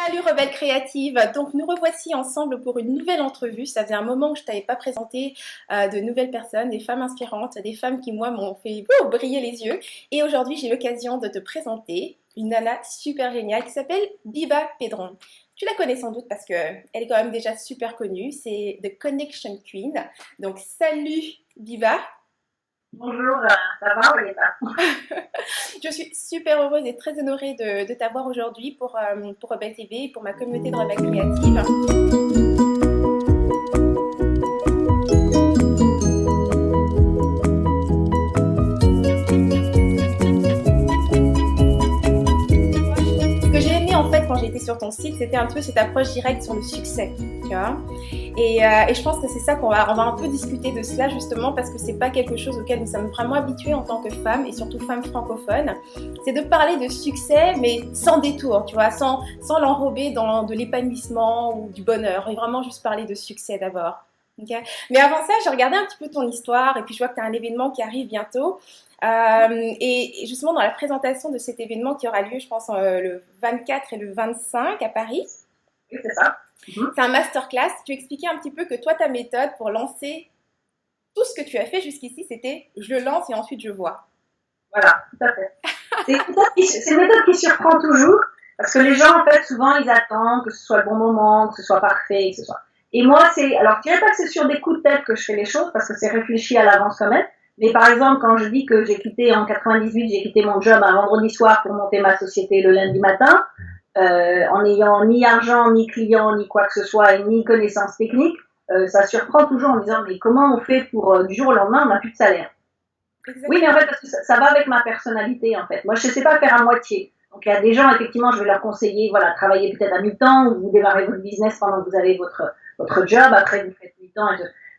Salut Rebelle Créative, donc nous revoici ensemble pour une nouvelle entrevue. Ça faisait un moment que je ne t'avais pas présenté de nouvelles personnes, des femmes inspirantes, des femmes qui moi m'ont fait briller les yeux. Et aujourd'hui j'ai l'occasion de te présenter une nana super géniale qui s'appelle Biba Pedron. Tu la connais sans doute parce qu'elle est quand même déjà super connue, c'est The Connection Queen. Donc salut Biba. Bonjour, ça va ou pas? Je suis super heureuse et très honorée de t'avoir aujourd'hui pour Rebelle TV et pour ma communauté de Rebelle Créative. Ce que j'ai aimé en fait quand j'ai été sur ton site, c'était un peu cette approche directe sur le succès, tu vois. Et je pense que c'est ça on va un peu discuter de cela justement parce que c'est pas quelque chose auquel nous sommes vraiment habitués en tant que femmes et surtout femmes francophones. C'est de parler de succès mais sans détour, tu vois, sans l'enrober dans de l'épanouissement ou du bonheur et vraiment juste parler de succès d'abord. Okay. Mais avant ça, j'ai regardé un petit peu ton histoire et puis je vois que tu as un événement qui arrive bientôt. Et justement dans la présentation de cet événement qui aura lieu, je pense, le 24 et le 25 à Paris. Oui, c'est ça. C'est un masterclass. Tu expliquais un petit peu que toi, ta méthode pour lancer tout ce que tu as fait jusqu'ici, c'était je lance et ensuite je vois. Voilà, tout à fait. C'est une méthode qui surprend toujours parce que les gens, en fait, souvent, ils attendent que ce soit le bon moment, que ce soit parfait, que ce soit. Et moi, alors, je dirais pas que c'est sur des coups de tête que je fais les choses parce que c'est réfléchi à l'avance quand même. Mais par exemple, quand je dis que j'ai quitté en 98, j'ai quitté mon job un vendredi soir pour monter ma société le lundi matin, en n'ayant ni argent, ni client, ni quoi que ce soit, et ni connaissances techniques, ça surprend toujours en disant mais comment on fait pour du jour au lendemain on n'a plus de salaire. Exactement. Oui, mais en fait parce que ça va avec ma personnalité en fait. Moi je ne sais pas faire à moitié. Donc il y a des gens effectivement je vais leur conseiller voilà travailler peut-être à mi-temps ou vous démarrez votre business pendant que vous avez votre job après vous faites mi-temps.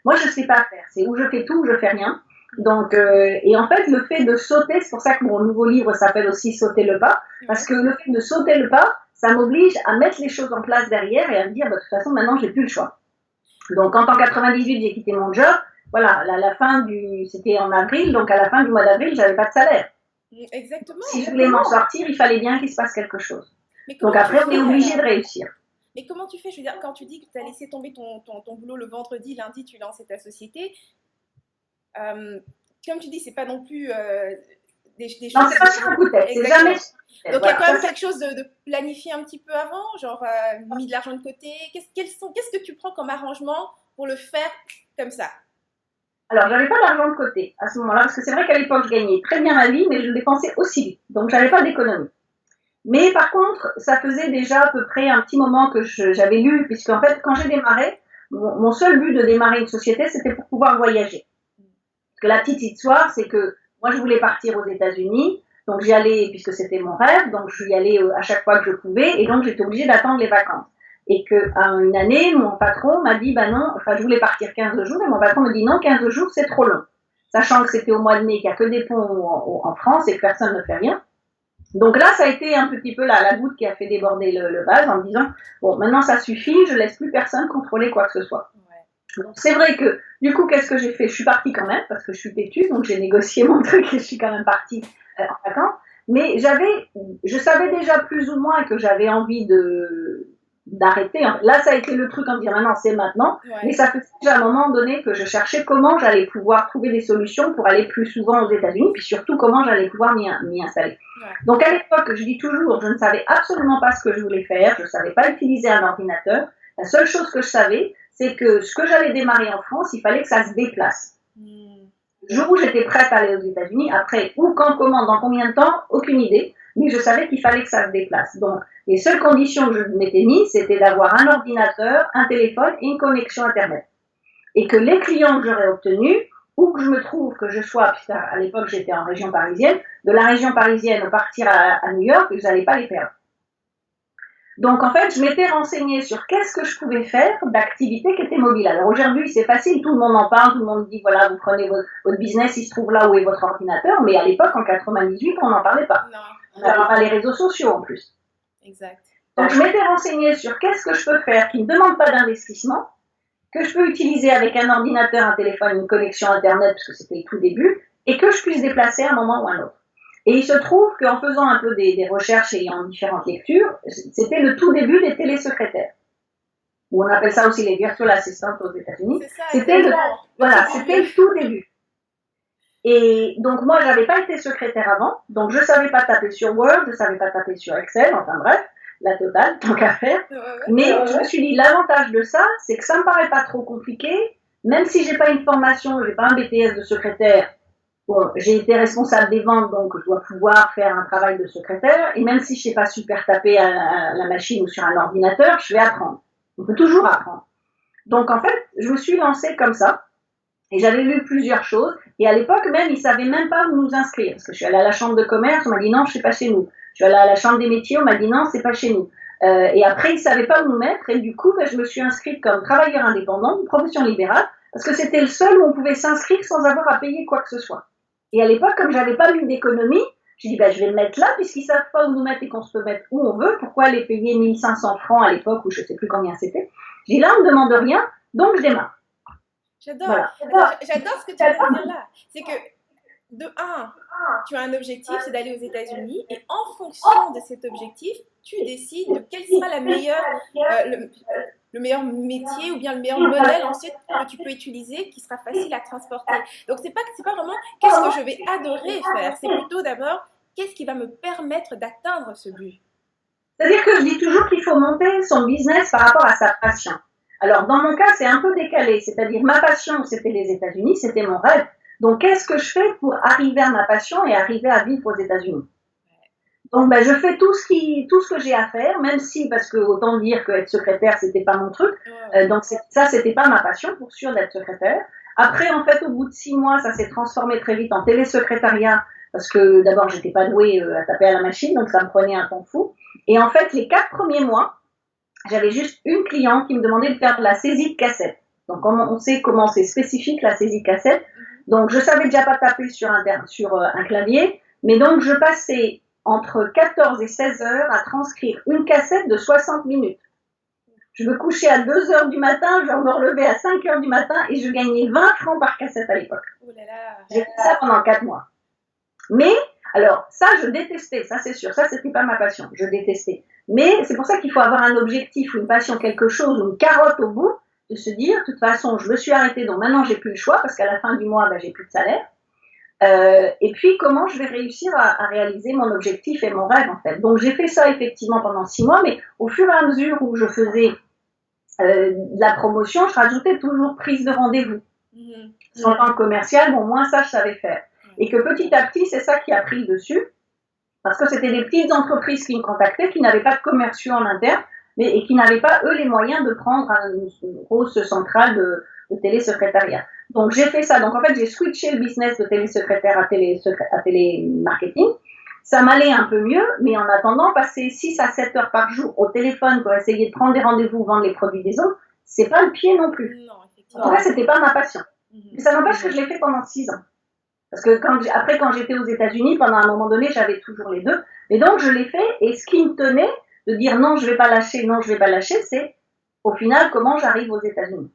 Moi je ne sais pas faire. C'est où je fais tout ou je fais rien. Donc et en fait le fait de sauter, c'est pour ça que mon nouveau livre s'appelle aussi Sauter le pas, parce que le fait de sauter le pas, ça m'oblige à mettre les choses en place derrière et à me dire, bah, de toute façon, maintenant, j'ai plus le choix. Donc, en 98, j'ai quitté mon job. Voilà, la fin c'était en avril, donc à la fin du mois d'avril, j'avais pas de salaire. Exactement. Si je voulais m'en sortir, il fallait bien qu'il se passe quelque chose. Donc après, on est obligé de réussir. Mais comment tu fais? Je veux dire, quand tu dis que tu as laissé tomber ton boulot le vendredi, lundi, tu lançais ta société. Comme tu dis, c'est pas non plus des choses. Non, c'est pas sur un coup de tête, c'est jamais. Donc, il y a quand même quelque chose de planifié un petit peu avant, genre mis de l'argent de côté. Qu'est-ce que tu prends comme arrangement pour le faire comme ça? Alors, j'avais pas d'argent de côté à ce moment-là, parce que c'est vrai qu'à l'époque, je gagnais très bien ma vie, mais je le dépensais aussi vite. Donc, j'avais pas d'économie. Mais par contre, ça faisait déjà à peu près un petit moment que j'avais lu, puisque en fait, quand j'ai démarré, mon seul but de démarrer une société, c'était pour pouvoir voyager. Parce que la petite histoire, c'est que moi, je voulais partir aux États-Unis. Donc, j'y allais, puisque c'était mon rêve, donc je y allais à chaque fois que je pouvais, et donc j'étais obligée d'attendre les vacances. Et qu'à une année, mon patron m'a dit, bah non, enfin, je voulais partir 15 jours, et mon patron me dit, non, 15 jours, c'est trop long. Sachant que c'était au mois de mai, qu'il n'y a que des ponts en France et que personne ne fait rien. Donc là, ça a été un petit peu la goutte qui a fait déborder le vase en me disant, bon, maintenant ça suffit, je laisse plus personne contrôler quoi que ce soit. Donc c'est vrai que du coup qu'est-ce que j'ai fait? Je suis partie quand même parce que je suis têtue, donc j'ai négocié mon truc et je suis quand même partie en vacances. Mais je savais déjà plus ou moins que j'avais envie d'arrêter. Là ça a été le truc en disant maintenant c'est maintenant, mais ça faisait déjà à un moment donné que je cherchais comment j'allais pouvoir trouver des solutions pour aller plus souvent aux États-Unis, puis surtout comment j'allais pouvoir m'y installer. Donc à l'époque, je dis toujours, je ne savais absolument pas ce que je voulais faire, je ne savais pas utiliser un ordinateur. La seule chose que je savais, c'est que ce que j'allais démarrer en France, il fallait que ça se déplace. Le jour où j'étais prête à aller aux États-Unis, après, où, quand, comment, dans combien de temps, aucune idée, mais je savais qu'il fallait que ça se déplace. Donc, les seules conditions que je m'étais mise, c'était d'avoir un ordinateur, un téléphone et une connexion Internet. Et que les clients que j'aurais obtenus, où que je me trouve, que je sois, puisqu'à l'époque j'étais en région parisienne, de la région parisienne partir à New York, je n'allais pas les perdre. Donc, en fait, je m'étais renseignée sur qu'est-ce que je pouvais faire d'activité qui était mobile. Alors, aujourd'hui, c'est facile, tout le monde en parle, tout le monde dit, voilà, vous prenez votre business, il se trouve là où est votre ordinateur, mais à l'époque, en 98, on n'en parlait pas. Non. On n'avait pas les réseaux sociaux, en plus. Exact. Donc, je m'étais renseignée sur qu'est-ce que je peux faire qui ne demande pas d'investissement, que je peux utiliser avec un ordinateur, un téléphone, une connexion Internet, parce que c'était le tout début, et que je puisse déplacer à un moment ou à un autre. Et il se trouve qu'en faisant un peu des recherches et en différentes lectures, c'était le tout début des télésecrétaires. Ou on appelle ça aussi les virtual assistants aux États-Unis. C'était le tout début. Et donc moi, j'avais pas été secrétaire avant, donc je savais pas taper sur Word, je savais pas taper sur Excel, enfin bref, la totale, tant qu'à faire. Mais je me suis dit, l'avantage de ça, c'est que ça me paraît pas trop compliqué, même si j'ai pas une formation, j'ai pas un BTS de secrétaire. Bon, j'ai été responsable des ventes, donc je dois pouvoir faire un travail de secrétaire, et même si je sais pas super taper à la machine ou sur un ordinateur, je vais apprendre. On peut toujours apprendre. Donc en fait, je me suis lancée comme ça. Et j'avais lu plusieurs choses. Et à l'époque même, ils savaient même pas où nous inscrire. Parce que je suis allée à la chambre de commerce, on m'a dit non, je suis pas chez nous. Je suis allée à la chambre des métiers, on m'a dit non, c'est pas chez nous. Et après, ils savaient pas où nous mettre. Et du coup, je me suis inscrite comme travailleur indépendant, profession libérale, parce que c'était le seul où on pouvait s'inscrire sans avoir à payer quoi que ce soit. Et à l'époque, comme j'avais pas mis d'économie, j'ai dit, je vais me mettre là, puisqu'ils savent pas où nous mettre et qu'on se peut mettre où on veut. Pourquoi aller payer 1500 francs à l'époque, ou je sais plus combien c'était. J'ai dit, là, on me demande rien, donc je démarre. J'adore. Voilà. J'adore ce que tu viens de dire là. C'est que, de un, tu as un objectif, c'est d'aller aux États-Unis, et en fonction de cet objectif, tu décides de quel sera la meilleure, le meilleur métier ou bien le meilleur modèle ensuite que tu peux utiliser, qui sera facile à transporter. Donc, c'est pas vraiment qu'est-ce que je vais adorer faire, c'est plutôt d'abord qu'est-ce qui va me permettre d'atteindre ce but. C'est-à-dire que je dis toujours qu'il faut monter son business par rapport à sa passion. Alors, dans mon cas, c'est un peu décalé. C'est-à-dire, ma passion, c'était les États-Unis, c'était mon rêve. Donc, qu'est-ce que je fais pour arriver à ma passion et arriver à vivre aux États-Unis? Donc, je fais tout ce que j'ai à faire, même si, parce que autant dire qu'être secrétaire, c'était pas mon truc. Donc, ça, c'était pas ma passion, pour sûr, d'être secrétaire. Après, en fait, au bout de 6 mois, ça s'est transformé très vite en télésecrétariat, parce que d'abord, j'étais pas douée à taper à la machine, donc ça me prenait un temps fou. Et en fait, les 4 premiers mois, j'avais juste une cliente qui me demandait de faire de la saisie de cassette. Donc, on sait comment c'est spécifique, la saisie de cassette. Donc, je savais déjà pas taper sur un clavier, mais donc, je passais entre 14 et 16 heures à transcrire une cassette de 60 minutes. Je me couchais à 2 heures du matin, je me relevais à 5 heures du matin et je gagnais 20 francs par cassette à l'époque. Oh là là. J'ai fait ça pendant 4 mois. Mais, alors, ça, je détestais, ça c'est sûr, ça c'était pas ma passion, je détestais. Mais c'est pour ça qu'il faut avoir un objectif ou une passion, quelque chose, ou une carotte au bout, de se dire, de toute façon, je me suis arrêtée, donc maintenant j'ai plus le choix, parce qu'à la fin du mois, j'ai plus de salaire. Et puis, comment je vais réussir à réaliser mon objectif et mon rêve, en fait. Donc, j'ai fait ça effectivement pendant 6 mois, mais au fur et à mesure où je faisais de la promotion, je rajoutais toujours prise de rendez-vous. En tant que commercial, moins ça, je savais faire. Et que petit à petit, c'est ça qui a pris le dessus. Parce que c'était des petites entreprises qui me contactaient, qui n'avaient pas de commerciaux en interne, et qui n'avaient pas, eux, les moyens de prendre une grosse centrale de télésecrétariat. Donc, j'ai fait ça. Donc, en fait, j'ai switché le business de télésecrétaire à télémarketing. Ça m'allait un peu mieux, mais en attendant, passer 6 à 7 heures par jour au téléphone pour essayer de prendre des rendez-vous, vendre les produits des autres, c'est pas le pied non plus. Non, en tout cas, c'était pas ma passion. Mais ça n'empêche que je l'ai fait pendant 6 ans. Parce que après, quand j'étais aux États-Unis, pendant un moment donné, j'avais toujours les deux. Et donc, je l'ai fait. Et ce qui me tenait de dire non, je vais pas lâcher, c'est au final comment j'arrive aux États-Unis.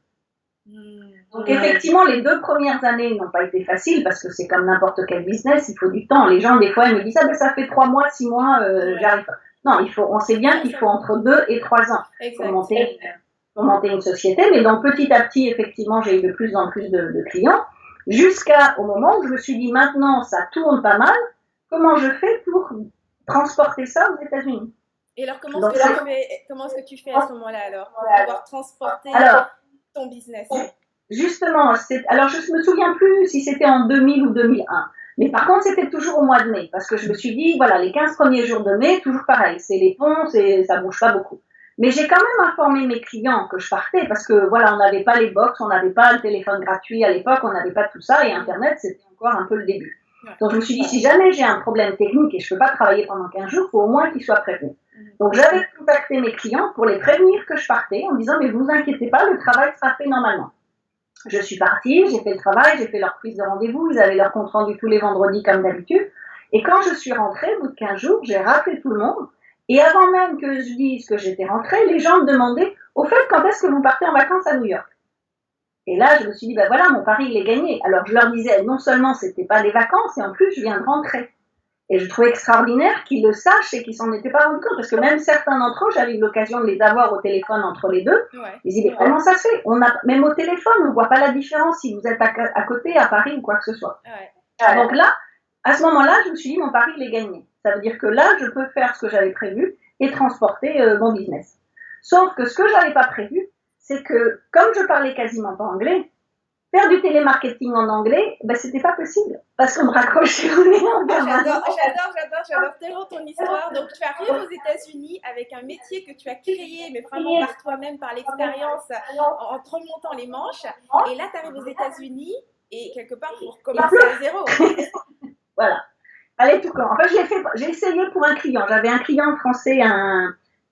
Donc, effectivement, les 2 premières années n'ont pas été faciles parce que c'est comme n'importe quel business, il faut du temps. Les gens, des fois, ils me disent ça fait 3 mois, 6 mois, j'arrive pas. Non, on sait bien qu'il faut entre 2 et 3 ans pour monter une société. Mais donc, petit à petit, effectivement, j'ai eu de plus en plus de clients. Jusqu'au moment où je me suis dit, maintenant, ça tourne pas mal, comment je fais pour transporter ça aux États-Unis? Et alors, comment est-ce que tu fais à ce moment-là, alors, pour pouvoir transporter ton business? Justement, alors je ne me souviens plus si c'était en 2000 ou 2001, mais par contre, c'était toujours au mois de mai, parce que je me suis dit, voilà, les 15 premiers jours de mai, toujours pareil, c'est les ponts, ça bouge pas beaucoup. Mais j'ai quand même informé mes clients que je partais parce que voilà, on n'avait pas les box, on n'avait pas le téléphone gratuit à l'époque, on n'avait pas tout ça et Internet, c'était encore un peu le début. Donc je me suis dit, si jamais j'ai un problème technique et je ne peux pas travailler pendant 15 jours, il faut au moins qu'ils soient prévenus. Donc j'avais contacté mes clients pour les prévenir que je partais en disant, mais vous inquiétez pas, le travail sera fait normalement. Je suis partie, j'ai fait le travail, j'ai fait leur prise de rendez-vous, ils avaient leur compte rendu tous les vendredis comme d'habitude. Et quand je suis rentrée, au bout de 15 jours, j'ai rappelé tout le monde. Et avant même que je dise que j'étais rentrée, les gens me demandaient, au fait, quand est-ce que vous partez en vacances à New York? Et là, je me suis dit, voilà, mon pari, il est gagné. Alors, je leur disais, non seulement c'était pas des vacances, et en plus, je viens de rentrer. Et je trouvais extraordinaire qu'ils le sachent et qu'ils s'en étaient pas rendus compte. Parce que même certains d'entre eux, j'avais eu l'occasion de les avoir au téléphone entre les deux. Ils disaient, mais comment ça se fait? Même au téléphone, on ne voit pas la différence si vous êtes à côté, à Paris ou quoi que ce soit. Donc là, à ce moment-là, je me suis dit, mon pari, il est gagné. Ça veut dire que là, je peux faire ce que j'avais prévu et transporter mon business. Sauf que ce que je n'avais pas prévu, c'est que comme je parlais quasiment pas anglais, faire du télémarketing en anglais, ben, c'était pas possible. Parce qu'on me raccrochait au nez en permanence. J'adore tellement ton histoire. Donc, tu arrives aux États-Unis avec un métier que tu as créé, mais vraiment par toi-même, par l'expérience, en te remontant les manches. Et là, tu arrives aux États-Unis et quelque part, pour commencer à zéro. Voilà. Allez, tout corps. En fait, j'ai essayé pour un client. J'avais un client français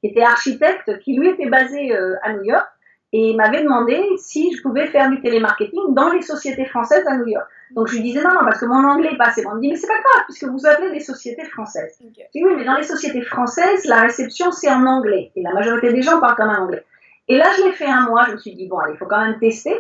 qui était architecte, qui lui était basé à New York. Et il m'avait demandé si je pouvais faire du télémarketing dans les sociétés françaises à New York. Donc je lui disais non, parce que mon anglais est pas assez bon. Il me dit mais c'est pas grave, puisque vous appelez des sociétés françaises. Je dis oui, mais dans les sociétés françaises, la réception c'est en anglais. Et la majorité des gens parlent quand même anglais. Et là, je l'ai fait un mois. Je me suis dit bon, allez, il faut quand même tester.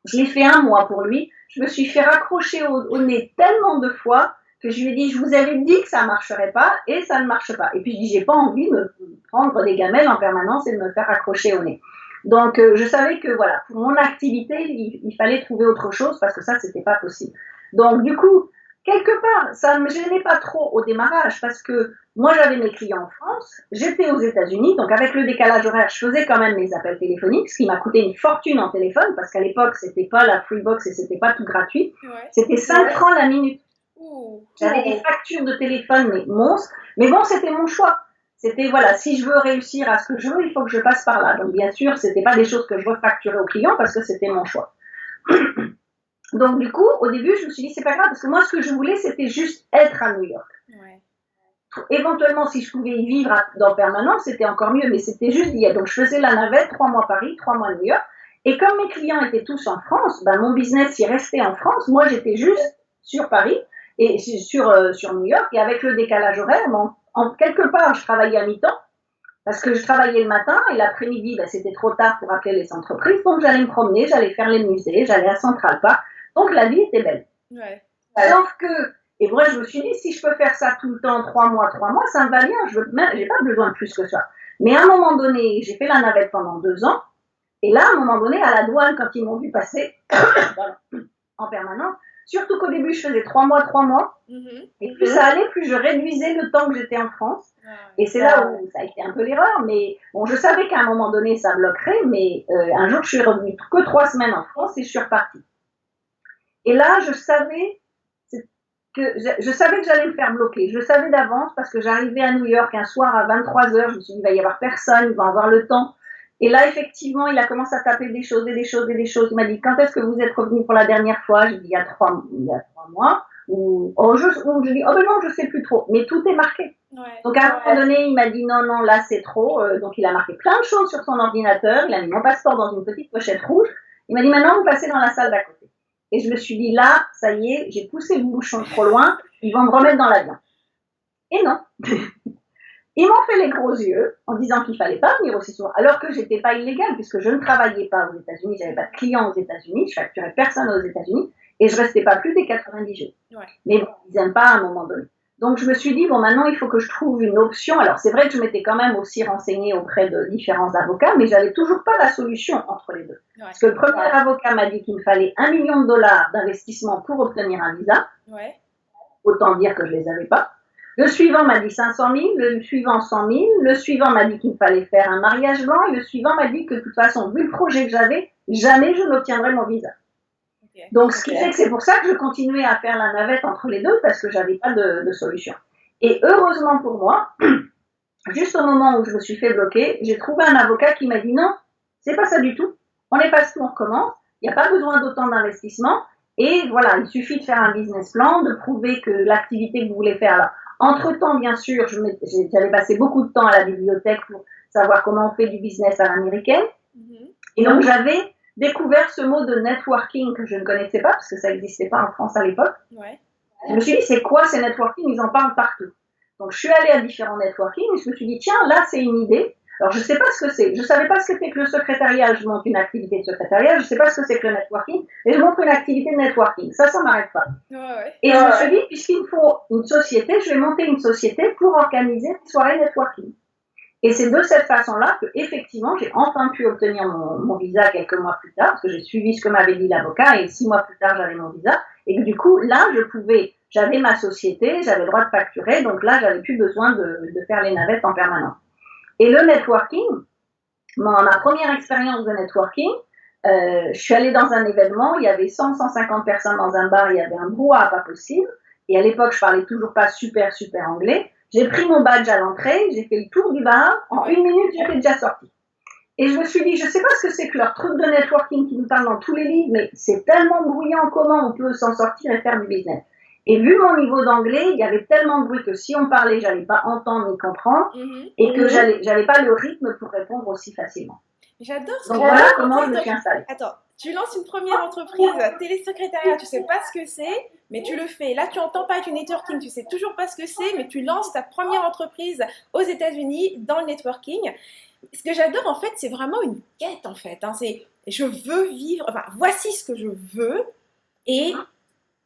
Je l'ai fait un mois pour lui. Je me suis fait raccrocher au nez tellement de fois que je lui ai dit, je vous avais dit que ça marcherait pas et ça ne marche pas. Et puis je dis, j'ai pas envie de me prendre des gamelles en permanence et de me faire raccrocher au nez. Donc, je savais que, voilà, pour mon activité, il fallait trouver autre chose parce que ça, c'était pas possible. Donc, du coup, quelque part, ça ne me gênait pas trop au démarrage parce que moi, j'avais mes clients en France, j'étais aux États-Unis, donc avec le décalage horaire, je faisais quand même mes appels téléphoniques, ce qui m'a coûté une fortune en téléphone parce qu'à l'époque, c'était pas la Freebox et c'était pas tout gratuit. C'était 5 francs la minute. J'avais des factures de téléphone, mais monstres. Mais bon, c'était mon choix. C'était, voilà, si je veux réussir à ce que je veux, il faut que je passe par là. Donc, bien sûr, c'était pas des choses que je refacturais aux clients parce que c'était mon choix. Donc, du coup, au début, je me suis dit, c'est pas grave, parce que moi, ce que je voulais, c'était juste être à New York. Éventuellement, si je pouvais y vivre en permanence, c'était encore mieux, mais c'était juste d'y être. Donc, je faisais la navette, 3 mois Paris, 3 mois New York. Et comme mes clients étaient tous en France, ben, mon business y restait en France. Moi, j'étais juste sur Paris et sur New York. Et avec le décalage horaire, en quelque part, je travaillais à mi-temps parce que je travaillais le matin et l'après-midi, ben, c'était trop tard pour appeler les entreprises. Donc, j'allais me promener, j'allais faire les musées, j'allais à Central Park. Donc, la vie était belle. Sauf que, et moi, je me suis dit, si je peux faire ça tout le temps, 3 mois, ça me va bien. J'ai pas besoin de plus que ça. Mais à un moment donné, j'ai fait la navette pendant 2 ans. Et là, à un moment donné, à la douane, quand ils m'ont vu passer en permanence, surtout qu'au début, je faisais 3 mois. Et plus ça allait, plus je réduisais le temps que j'étais en France. Et c'est là où ça a été un peu l'erreur. Mais bon, je savais qu'à un moment donné, ça bloquerait. Mais un jour, je suis revenue que 3 semaines en France et je suis repartie. Et là, je savais que j'allais me faire bloquer. Je le savais d'avance parce que j'arrivais à New York un soir à 23h. Je me suis dit, il va y avoir personne, il va avoir le temps. Et là, effectivement, il a commencé à taper des choses. Il m'a dit, quand est-ce que vous êtes revenu pour la dernière fois? J'ai dit, il y a 3 mois. Je dis, oh ben non, je sais plus trop. Mais tout est marqué. Donc, à un moment donné, il m'a dit, non, là, c'est trop. Donc, il a marqué plein de choses sur son ordinateur. Il a mis mon passeport dans une petite pochette rouge. Il m'a dit, maintenant, vous passez dans la salle d'à côté. Et je me suis dit, là, ça y est, j'ai poussé le bouchon trop loin. Ils vont me remettre dans l'avion. Et non. Ils m'ont fait les gros yeux en disant qu'il fallait pas venir aussi souvent, alors que j'étais pas illégale puisque je ne travaillais pas aux États-Unis, j'avais pas de clients aux États-Unis, je facturais personne aux États-Unis et je restais pas plus des 90 jours. Mais bon, ils aiment pas à un moment donné. Donc je me suis dit bon, maintenant il faut que je trouve une option. Alors c'est vrai que je m'étais quand même aussi renseignée auprès de différents avocats, mais j'avais toujours pas la solution entre les deux. Parce que le premier avocat m'a dit qu'il me fallait $1 million d'investissement pour obtenir un visa. Autant dire que je les avais pas. Le suivant m'a dit 500 000, le suivant 100 000, le suivant m'a dit qu'il fallait faire un mariage blanc et le suivant m'a dit que de toute façon, vu le projet que j'avais, jamais je n'obtiendrais mon visa. Donc, ce qui fait que c'est pour ça que je continuais à faire la navette entre les deux parce que j'avais pas de solution. Et heureusement pour moi, juste au moment où je me suis fait bloquer, j'ai trouvé un avocat qui m'a dit non, c'est pas ça du tout. On est passé, on recommence. Il n'y a pas besoin d'autant d'investissement. Et voilà, il suffit de faire un business plan, de prouver que l'activité que vous voulez faire là. Entre-temps, bien sûr, j'avais passé beaucoup de temps à la bibliothèque pour savoir comment on fait du business à l'américaine. Et donc, j'avais découvert ce mot de networking que je ne connaissais pas, parce que ça n'existait pas en France à l'époque. Je me suis dit, c'est quoi ces networking? Ils en parlent partout. Donc, je suis allée à différents networking et je me suis dit, tiens, là, c'est une idée. Alors, je ne sais pas ce que c'est. Je ne savais pas ce que c'était que le secrétariat. Je monte une activité de secrétariat. Je ne sais pas ce que c'est que le networking. Et je monte une activité de networking. Ça m'arrête pas. Ouais. Et je me suis dit, puisqu'il me faut une société, je vais monter une société pour organiser des soirées networking. Et c'est de cette façon-là que, effectivement, j'ai enfin pu obtenir mon visa quelques mois plus tard, parce que j'ai suivi ce que m'avait dit l'avocat, et 6 mois plus tard, j'avais mon visa. Et que du coup, là, j'avais ma société, j'avais le droit de facturer, donc là, j'avais plus besoin de faire les navettes en permanence. Et le networking, ma première expérience de networking, je suis allée dans un événement, il y avait 100-150 personnes dans un bar, il y avait un brouhaha pas possible, et à l'époque, je parlais toujours pas super anglais. J'ai pris mon badge à l'entrée, j'ai fait le tour du bar, en 1 minute, j'étais déjà sortie. Et je me suis dit, je sais pas ce que c'est que leur truc de networking qui nous parle dans tous les livres, mais c'est tellement bruyant, comment on peut s'en sortir et faire du business. Et vu mon niveau d'anglais, il y avait tellement de bruit que si on parlait, j'allais pas entendre ni comprendre, et que j'avais pas le rythme pour répondre aussi facilement. J'adore ce Donc voilà comment je me suis installée. Attends, tu lances une première entreprise, télésecrétariat, tu sais pas ce que c'est, mais tu le fais. Là, tu entends parler du networking, tu sais toujours pas ce que c'est, mais tu lances ta première entreprise aux États-Unis dans le networking. Ce que j'adore, en fait, c'est vraiment une quête, en fait. Hein. C'est, je veux vivre, enfin, voici ce que je veux, et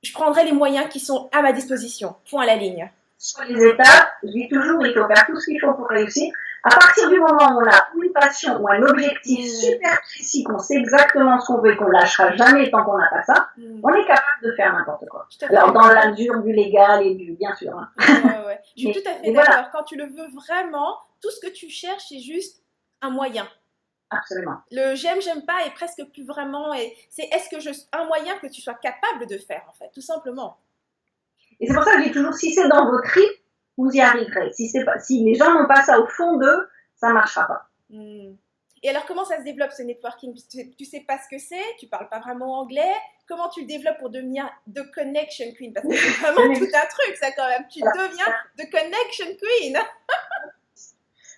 je prendrai les moyens qui sont à ma disposition. Point à la ligne. Sur les étapes, je dis toujours, il faut faire tout ce qu'il faut pour réussir. À partir du moment où on a une passion ou un objectif super précis, qu'on sait exactement ce qu'on veut et qu'on ne lâchera jamais tant qu'on n'a pas ça, on est capable de faire n'importe quoi. Alors, dans la mesure du légal et du, bien sûr. Hein. Ouais. Je suis tout à fait d'accord. Voilà. Quand tu le veux vraiment, tout ce que tu cherches, c'est juste un moyen. Absolument. Le j'aime pas est presque plus vraiment. C'est un moyen que tu sois capable de faire, en fait, tout simplement. Et c'est pour ça que je dis toujours, si c'est dans vos tripes, vous y arriverez. Si les gens n'ont pas ça au fond d'eux, ça ne marchera pas. Et alors, comment ça se développe ce networking? Tu sais pas ce que c'est, tu parles pas vraiment anglais. Comment tu le développes pour devenir The Connection Queen? Parce que c'est vraiment tout un truc, ça, quand même. Tu deviens The Connection Queen.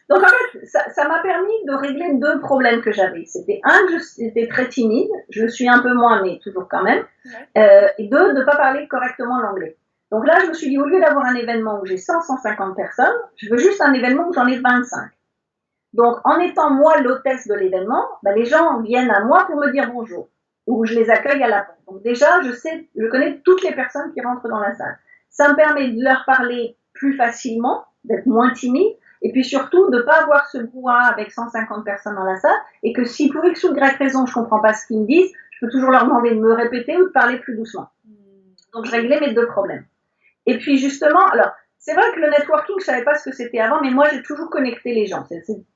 Donc, en fait, ça m'a permis de régler 2 problèmes que j'avais. C'était que j'étais très timide. Je le suis un peu moins, mais toujours quand même. Et 2, de ne pas parler correctement l'anglais. Donc là, je me suis dit, au lieu d'avoir un événement où j'ai 100-150 personnes, je veux juste un événement où j'en ai 25. Donc, en étant moi l'hôtesse de l'événement, les gens viennent à moi pour me dire bonjour, ou je les accueille à la porte. Donc déjà, je connais toutes les personnes qui rentrent dans la salle. Ça me permet de leur parler plus facilement, d'être moins timide, et puis surtout de ne pas avoir ce brouhaha avec 150 personnes dans la salle, et que si pour X ou Y raison, je ne comprends pas ce qu'ils me disent, je peux toujours leur demander de me répéter ou de parler plus doucement. Donc, je réglais mes 2 problèmes. Et puis justement, alors, c'est vrai que le networking, je savais pas ce que c'était avant, mais moi, j'ai toujours connecté les gens.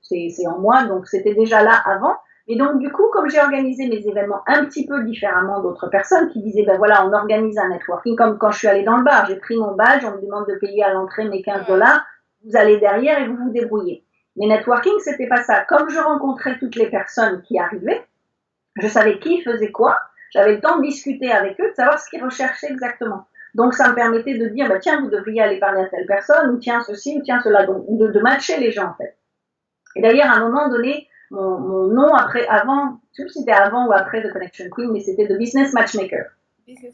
C'est en moi, donc c'était déjà là avant. Et donc, du coup, comme j'ai organisé mes événements un petit peu différemment d'autres personnes qui disaient, voilà, on organise un networking, comme quand je suis allée dans le bar, j'ai pris mon badge, on me demande de payer à l'entrée mes $15, vous allez derrière et vous vous débrouillez. Mais networking, c'était pas ça. Comme je rencontrais toutes les personnes qui arrivaient, je savais qui faisait quoi, j'avais le temps de discuter avec eux, de savoir ce qu'ils recherchaient exactement. Donc, ça me permettait de dire, tiens, vous devriez aller parler à telle personne, ou tiens, ceci, ou tiens, cela. Donc, de matcher les gens, en fait. Et d'ailleurs, à un moment donné, mon nom avant, je sais plus si c'était avant ou après The Connection Queen, mais c'était The Business Matchmaker.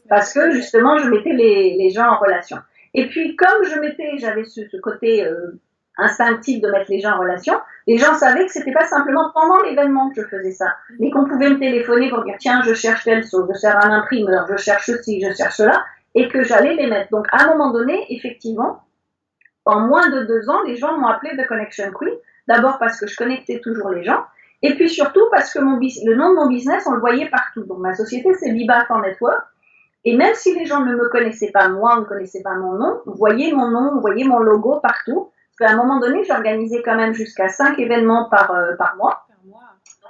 Parce que, justement, je mettais les gens en relation. Et puis, comme j'avais ce côté instinctif de mettre les gens en relation, les gens savaient que c'était pas simplement pendant l'événement que je faisais ça, mais qu'on pouvait me téléphoner pour dire, tiens, je cherche telle chose, je cherche un imprimeur, je cherche ceci, je cherche cela, et que j'allais les mettre. Donc, à un moment donné, effectivement, en moins de 2 ans, les gens m'ont appelé The Connection Queen. D'abord parce que je connectais toujours les gens, et puis surtout parce que le nom de mon business, on le voyait partout. Donc, ma société, c'est Biba for Network. Et même si les gens ne me connaissaient pas moi, ne connaissaient pas mon nom, vous voyez mon nom, vous voyez mon logo partout. Parce qu'à un moment donné, j'organisais quand même jusqu'à 5 événements par mois.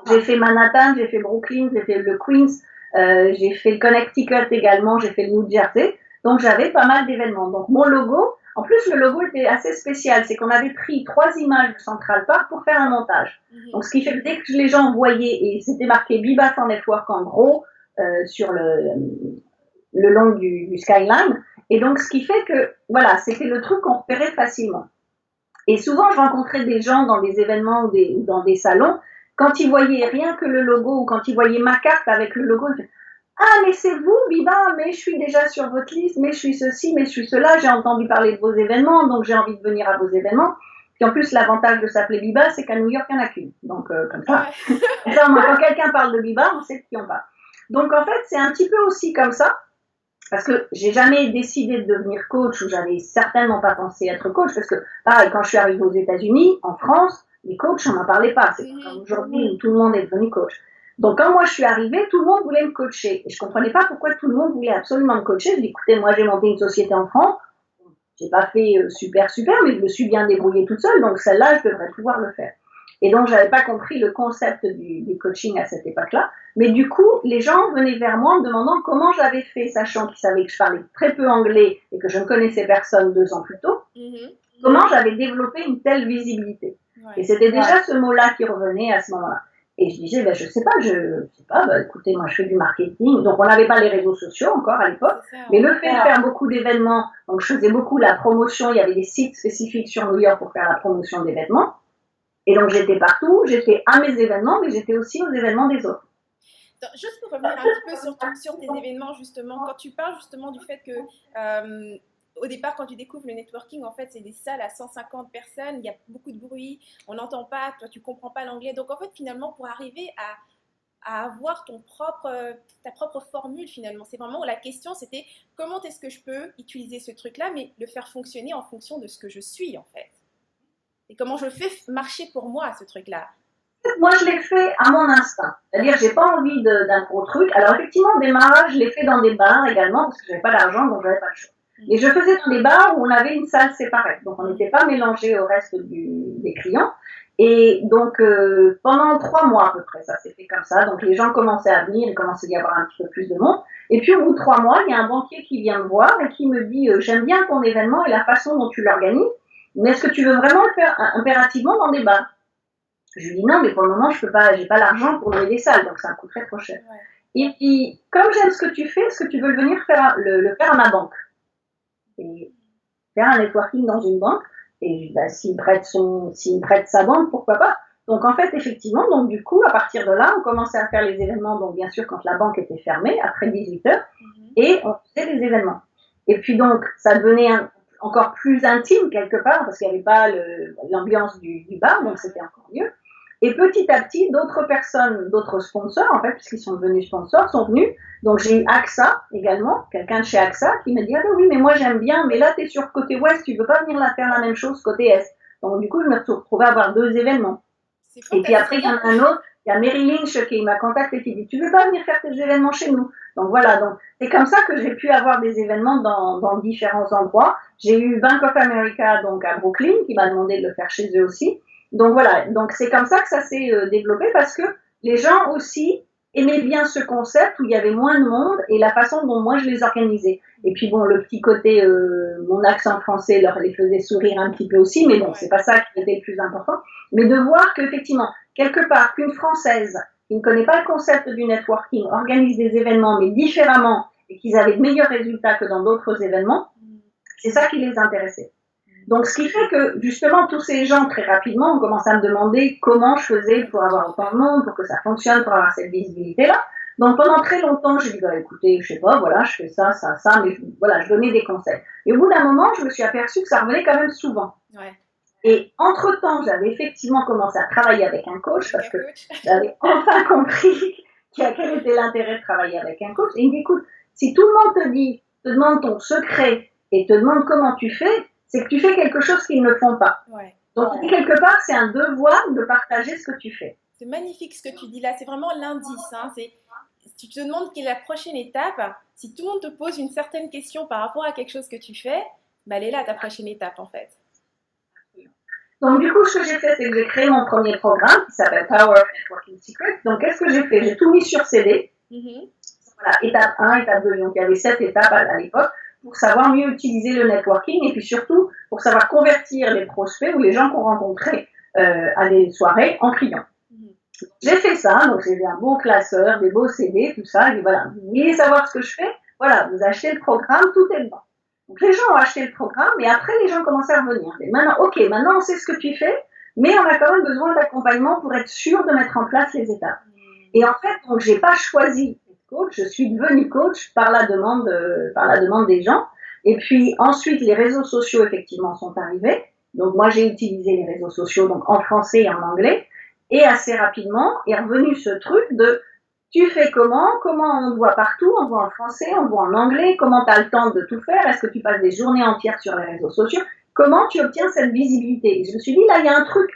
J'ai fait Manhattan, j'ai fait Brooklyn, j'ai fait le Queens, j'ai fait le Connecticut également, j'ai fait le New Jersey. Donc, j'avais pas mal d'événements. Donc, mon logo, en plus, le logo était assez spécial. C'est qu'on avait pris 3 images de Central Park pour faire un montage. Donc, ce qui fait que dès que les gens voyaient, et c'était marqué Biba for Network en gros, sur le long du skyline. Et donc, ce qui fait que, voilà, c'était le truc qu'on repérait facilement. Et souvent, je rencontrais des gens dans des événements ou dans des salons, quand ils voyaient rien que le logo, ou quand ils voyaient ma carte avec le logo, ils disaient, ah, mais c'est vous, Biba, mais je suis déjà sur votre liste, mais je suis ceci, mais je suis cela, j'ai entendu parler de vos événements, donc j'ai envie de venir à vos événements. Puis en plus, l'avantage de s'appeler Biba, c'est qu'à New York, il n'y en a qu'une. Donc, comme ça. Ouais. Quand quelqu'un parle de Biba, on sait de qui on parle. Donc, en fait, c'est un petit peu aussi comme ça. Parce que j'ai jamais décidé de devenir coach ou j'avais certainement pas pensé être coach parce que, pareil, quand je suis arrivée aux États-Unis, en France, les coachs, on n'en parlait pas. C'est comme aujourd'hui où tout le monde est devenu coach. Donc, quand moi je suis arrivée, tout le monde voulait me coacher. Et je comprenais pas pourquoi tout le monde voulait absolument me coacher. Je dis, écoutez, moi j'ai monté une société en France. J'ai pas fait super, mais je me suis bien débrouillée toute seule. Donc, celle-là, je devrais pouvoir le faire. Et donc, j'avais pas compris le concept du coaching à cette époque-là. Mais du coup, les gens venaient vers moi en me demandant comment j'avais fait, sachant qu'ils savaient que je parlais très peu anglais et que je ne connaissais personne 2 ans plus tôt, comment j'avais développé une telle visibilité. Ouais. Et c'était déjà ce mot-là qui revenait à ce moment-là. Et je disais, je sais pas, écoutez, moi je fais du marketing. Donc, on n'avait pas les réseaux sociaux encore à l'époque, mais le fait de faire beaucoup d'événements, donc je faisais beaucoup la promotion, il y avait des sites spécifiques sur New York pour faire la promotion d'événements. Et donc, j'étais partout, j'étais à mes événements, mais j'étais aussi aux événements des autres. Juste pour revenir un petit peu sur tes événements, justement, quand tu parles justement du fait que, au départ, quand tu découvres le networking, en fait, c'est des salles à 150 personnes, il y a beaucoup de bruit, on n'entend pas, toi, tu ne comprends pas l'anglais. Donc, en fait, finalement, pour arriver à avoir ta propre formule, finalement, c'est vraiment la question, c'était comment est-ce que je peux utiliser ce truc-là, mais le faire fonctionner en fonction de ce que je suis, en fait. Et comment je fais marcher pour moi, ce truc-là. Moi, je l'ai fait à mon instinct. C'est-à-dire, j'ai pas envie d'un gros truc. Alors, effectivement, au démarrage, je l'ai fait dans des bars également, parce que j'avais pas d'argent, donc j'avais pas le choix. Et je faisais dans des bars où on avait une salle séparée. Donc, on n'était pas mélangé au reste des clients. Et donc, pendant 3 mois à peu près, ça s'est fait comme ça. Donc, les gens commençaient à venir, il commençait à y avoir un petit peu plus de monde. Et puis, au bout de 3 mois, il y a un banquier qui vient me voir et qui me dit, j'aime bien ton événement et la façon dont tu l'organises, mais est-ce que tu veux vraiment le faire impérativement dans des bars? Je lui dis non, mais pour le moment, je peux pas, j'ai pas l'argent pour louer des salles, donc ça me coûterait trop cher. Ouais. Et puis, comme j'aime ce que tu fais, est-ce que tu veux le venir faire, le faire à ma banque? Et faire un networking dans une banque, et s'il me prête sa banque, pourquoi pas? Donc, en fait, effectivement, donc du coup, à partir de là, on commençait à faire les événements, donc bien sûr, quand la banque était fermée, après 18 heures, et on faisait les événements. Et puis donc, ça devenait encore plus intime quelque part, parce qu'il n'y avait pas l'ambiance du bar, donc c'était encore mieux. Et petit à petit, d'autres personnes, d'autres sponsors, en fait, puisqu'ils sont devenus sponsors, sont venus. Donc, j'ai eu AXA également, quelqu'un de chez AXA qui me dit « Ah oui, mais moi j'aime bien, mais là, tu es sur côté ouest, tu ne veux pas venir faire la même chose côté est ». Donc, du coup, je me suis retrouvée à avoir 2 événements. Et puis après, il y en a un autre, il y a Mary Lynch qui m'a contacté et qui dit « Tu veux pas venir faire tes événements chez nous ?» Donc, voilà, donc c'est comme ça que j'ai pu avoir des événements dans différents endroits. J'ai eu Bank of America, donc à Brooklyn, qui m'a demandé de le faire chez eux aussi. Donc voilà, donc c'est comme ça que ça s'est développé parce que les gens aussi aimaient bien ce concept où il y avait moins de monde et la façon dont moi je les organisais. Et puis bon, le petit côté, mon accent français leur les faisait sourire un petit peu aussi, mais bon, c'est pas ça qui était le plus important. Mais de voir qu'effectivement, quelque part, qu'une Française qui ne connaît pas le concept du networking organise des événements mais différemment et qu'ils avaient de meilleurs résultats que dans d'autres événements, c'est ça qui les intéressait. Donc, ce qui fait que, justement, tous ces gens, très rapidement, ont commencé à me demander comment je faisais pour avoir autant de monde, pour que ça fonctionne, pour avoir cette visibilité-là. Donc, pendant très longtemps, j'ai dit, écoutez, je sais pas, voilà, je fais ça, mais voilà, je donnais des conseils. Et au bout d'un moment, je me suis aperçue que ça revenait quand même souvent. Ouais. Et entre-temps, j'avais effectivement commencé à travailler avec un coach, parce que j'avais enfin compris quel était l'intérêt de travailler avec un coach. Et il me dit, écoute, si tout le monde te demande ton secret et te demande comment tu fais, c'est que tu fais quelque chose qu'ils ne font pas. Ouais. Donc, quelque part, c'est un devoir de partager ce que tu fais. C'est magnifique ce que tu dis là. C'est vraiment l'indice. Hein. Tu te demandes quelle est la prochaine étape. Si tout le monde te pose une certaine question par rapport à quelque chose que tu fais, elle est là, ta prochaine étape, en fait. Donc, du coup, ce que j'ai fait, c'est que j'ai créé mon premier programme qui s'appelle Power of Networking Secrets. Donc, qu'est-ce que j'ai fait? J'ai tout mis sur CD. Voilà, étape 1, étape 2. Donc, il y avait 7 étapes à l'époque, pour savoir mieux utiliser le networking et puis surtout pour savoir convertir les prospects ou les gens qu'on rencontrait à des soirées en clients. J'ai fait ça, donc j'ai eu un beau classeur, des beaux CD, tout ça, et voilà, vous voulez savoir ce que je fais? Voilà, vous achetez le programme, tout est dedans. Donc les gens ont acheté le programme et après les gens commençaient à revenir. Et maintenant, maintenant on sait ce que tu fais, mais on a quand même besoin d'accompagnement pour être sûr de mettre en place les étapes. Et en fait, donc j'ai pas choisi coach, je suis devenue coach par la demande des gens. Et puis ensuite, les réseaux sociaux effectivement sont arrivés. Donc moi j'ai utilisé les réseaux sociaux donc en français et en anglais, et assez rapidement est revenu ce truc de tu fais comment on te voit partout, on te voit en français, on te voit en anglais, comment tu as le temps de tout faire, est-ce que tu passes des journées entières sur les réseaux sociaux, comment tu obtiens cette visibilité. Et je me suis dit là il y a un truc.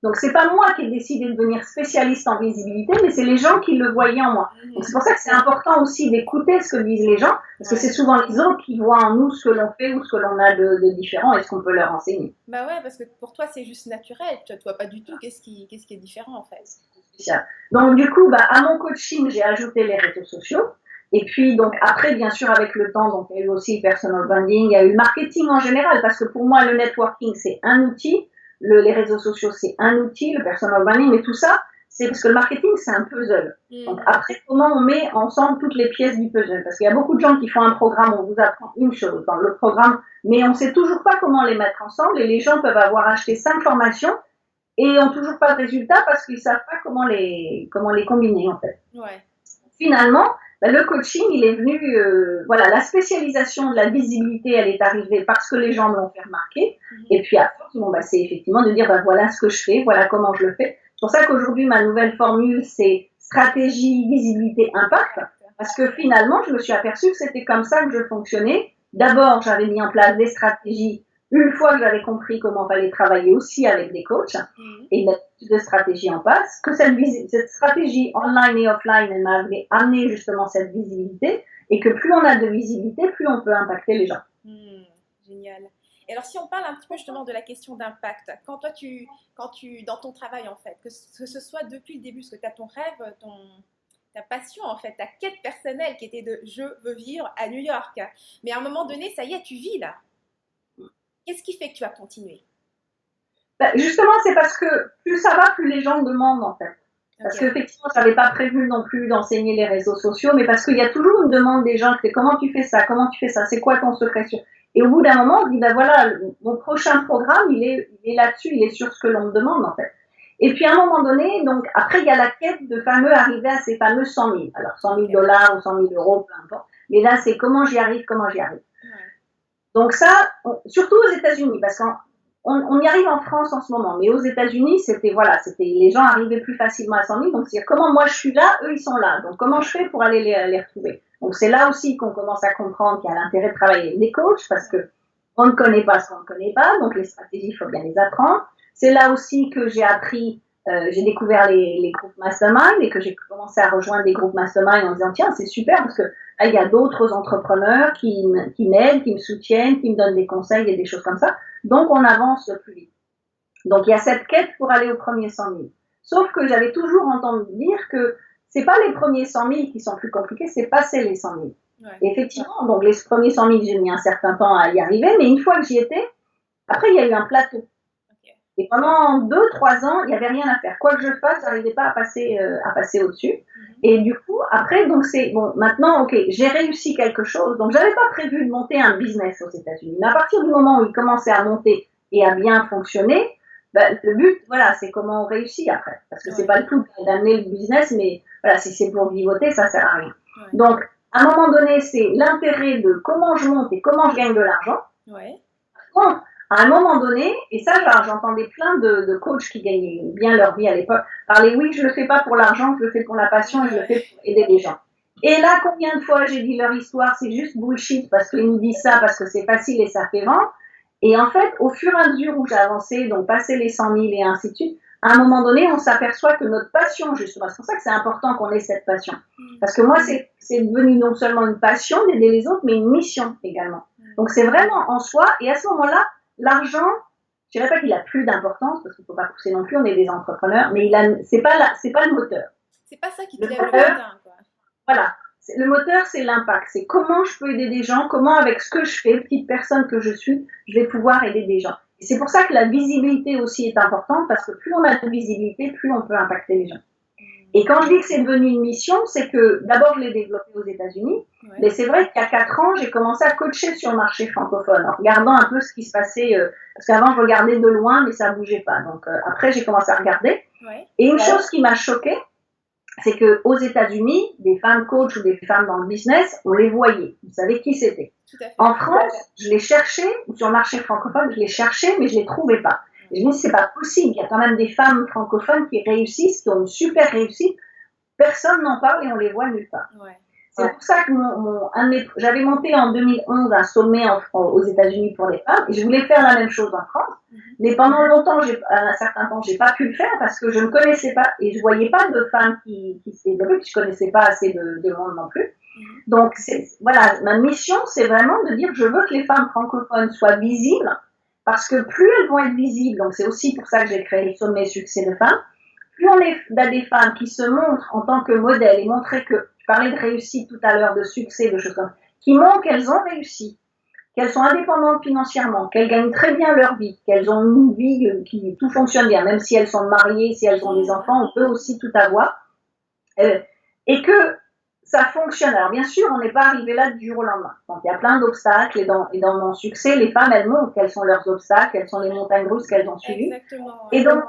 Donc c'est pas moi qui ai décidé de devenir spécialiste en visibilité, mais c'est les gens qui le voyaient en moi. Donc c'est pour ça que c'est important aussi d'écouter ce que disent les gens, parce que c'est souvent les autres qui voient en nous ce que l'on fait ou ce que l'on a de différent et ce qu'on peut leur enseigner. Bah ouais, parce que pour toi c'est juste naturel, tu vois pas du tout qu'est-ce qui est différent en fait. Donc du coup, à mon coaching, j'ai ajouté les réseaux sociaux. Et puis donc après, bien sûr, avec le temps, donc il y a eu aussi le personal branding, il y a eu le marketing en général, parce que pour moi, le networking, c'est un outil. Les réseaux sociaux, c'est un outil, le personal branding, mais tout ça, c'est parce que le marketing, c'est un puzzle. Donc après, comment on met ensemble toutes les pièces du puzzle? Parce qu'il y a beaucoup de gens qui font un programme, on vous apprend une chose dans le programme, mais on ne sait toujours pas comment les mettre ensemble, et les gens peuvent avoir acheté 5 formations et n'ont toujours pas de résultat parce qu'ils ne savent pas comment les combiner, en fait. Ouais. Finalement, le coaching, il est venu, la spécialisation de la visibilité, elle est arrivée parce que les gens me l'ont fait remarquer. Et puis à force, c'est effectivement de dire, voilà ce que je fais, voilà comment je le fais. C'est pour ça qu'aujourd'hui, ma nouvelle formule, c'est stratégie, visibilité, impact. Parce que finalement, je me suis aperçue que c'était comme ça que je fonctionnais. D'abord, j'avais mis en place des stratégies. Une fois que j'avais compris comment fallait travailler aussi avec des coachs et mettre de stratégie en place, que cette stratégie online et offline, elle m'a amené justement cette visibilité, et que plus on a de visibilité, plus on peut impacter les gens. Génial. Et alors si on parle un petit peu justement de la question d'impact, quand tu dans ton travail en fait, que ce soit depuis le début, parce que tu as ton rêve, ta passion en fait, ta quête personnelle qui était de je veux vivre à New York, mais à un moment donné, ça y est, tu vis là. Qu'est-ce qui fait que tu vas continuer? Justement, c'est parce que plus ça va, plus les gens demandent en fait. Parce qu'effectivement, je n'avais pas prévu non plus d'enseigner les réseaux sociaux, mais parce qu'il y a toujours une demande des gens, c'est comment tu fais ça, c'est quoi ton secret? Et au bout d'un moment, on dit, voilà, mon prochain programme, il est là-dessus, il est sur ce que l'on me demande en fait. Et puis à un moment donné, donc après, il y a la quête de arriver à ces fameux 100 000. Alors 100 000 $ ou 100 000 €, peu importe. Mais là, c'est comment j'y arrive. Donc ça, surtout aux États-Unis, parce qu'on y arrive en France en ce moment, mais aux États-Unis, c'était les gens arrivaient plus facilement à 100 000, donc c'est comment moi je suis là, eux ils sont là, donc comment je fais pour aller les retrouver? Donc c'est là aussi qu'on commence à comprendre qu'il y a l'intérêt de travailler avec des coachs, parce que on ne connaît pas ce qu'on ne connaît pas, donc les stratégies, il faut bien les apprendre. C'est là aussi que j'ai appris, j'ai découvert les groupes mastermind, et que j'ai commencé à rejoindre des groupes mastermind en disant tiens, c'est super, parce que il y a d'autres entrepreneurs qui m'aident, qui me soutiennent, qui me donnent des conseils et des choses comme ça. Donc, on avance plus vite. Donc, il y a cette quête pour aller aux premiers 100 000. Sauf que j'avais toujours entendu dire que c'est pas les premiers 100 000 qui sont plus compliqués, c'est passer les 100 000. Ouais. Et effectivement, donc les premiers 100 000, j'ai mis un certain temps à y arriver, mais une fois que j'y étais, après, il y a eu un plateau. Et pendant 2-3 ans, il n'y avait rien à faire. Quoi que je fasse, j'arrivais pas à passer au-dessus. Et du coup, après, donc c'est bon. Maintenant, j'ai réussi quelque chose. Donc, j'avais pas prévu de monter un business aux États-Unis. Mais à partir du moment où il commençait à monter et à bien fonctionner, le but, c'est comment on réussit après. Parce que c'est pas le tout d'amener le business, mais si c'est pour vivoter, ça sert à rien. Ouais. Donc, à un moment donné, c'est l'intérêt de comment je monte et comment je gagne de l'argent. Ouais. Par contre, à un moment donné, et ça, j'entendais plein de coachs qui gagnaient bien leur vie à l'époque parler, oui, je le fais pas pour l'argent, je le fais pour la passion, et je le fais pour aider les gens. Et là, combien de fois j'ai dit leur histoire, c'est juste bullshit, parce qu'ils nous disent ça, parce que c'est facile et ça fait vendre. Et en fait, au fur et à mesure où j'ai avancé, donc passé les 100 000 et ainsi de suite, à un moment donné, on s'aperçoit que notre passion, justement, c'est pour ça que c'est important qu'on ait cette passion. Parce que moi, c'est devenu non seulement une passion d'aider les autres, mais une mission également. Donc c'est vraiment en soi, et à ce moment-là, l'argent, je dirais pas qu'il a plus d'importance, parce qu'il faut pas pousser non plus, on est des entrepreneurs, mais c'est pas le moteur. C'est pas ça qui te lève le matin, quoi. Voilà. Le moteur, c'est l'impact. C'est comment je peux aider des gens, comment avec ce que je fais, petite personne que je suis, je vais pouvoir aider des gens. Et c'est pour ça que la visibilité aussi est importante, parce que plus on a de visibilité, plus on peut impacter les gens. Et quand je dis que c'est devenu une mission, c'est que d'abord je l'ai développé aux États-Unis, mais c'est vrai qu'il y a 4 ans, j'ai commencé à coacher sur le marché francophone, en regardant un peu ce qui se passait, parce qu'avant je regardais de loin, mais ça bougeait pas. Donc après j'ai commencé à regarder. Et une chose qui m'a choquée, c'est que aux États-Unis, des femmes coach ou des femmes dans le business, on les voyait. Vous savez qui c'était. En France, je les cherchais, ou sur le marché francophone, je les cherchais, mais je les trouvais pas. Et je me dis, c'est pas possible. Il y a quand même des femmes francophones qui réussissent, qui ont une super réussite. Personne n'en parle et on les voit nulle part. Ouais. C'est pour ça que j'avais monté en 2011 un sommet aux États-Unis pour les femmes et je voulais faire la même chose en France. Mais pendant longtemps, à un certain temps, j'ai pas pu le faire parce que je ne connaissais pas et je voyais pas de femmes qui se développaient, je connaissais pas assez de monde non plus. Donc, voilà, ma mission, c'est vraiment de dire que je veux que les femmes francophones soient visibles parce que plus elles vont être visibles, donc c'est aussi pour ça que j'ai créé le sommet succès de femmes, plus on a des femmes qui se montrent en tant que modèles et montrer que, je parlais de réussite tout à l'heure, de succès, de choses comme ça, qui montrent qu'elles ont réussi, qu'elles sont indépendantes financièrement, qu'elles gagnent très bien leur vie, qu'elles ont une vie qui tout fonctionne bien, même si elles sont mariées, si elles ont des enfants, on peut aussi tout avoir, et que ça fonctionne. Alors bien sûr, on n'est pas arrivé là du jour au lendemain. Donc il y a plein d'obstacles et dans mon succès, les femmes, elles montrent quels sont leurs obstacles, quelles sont les montagnes russes qu'elles ont suivies. Exactement. Et donc,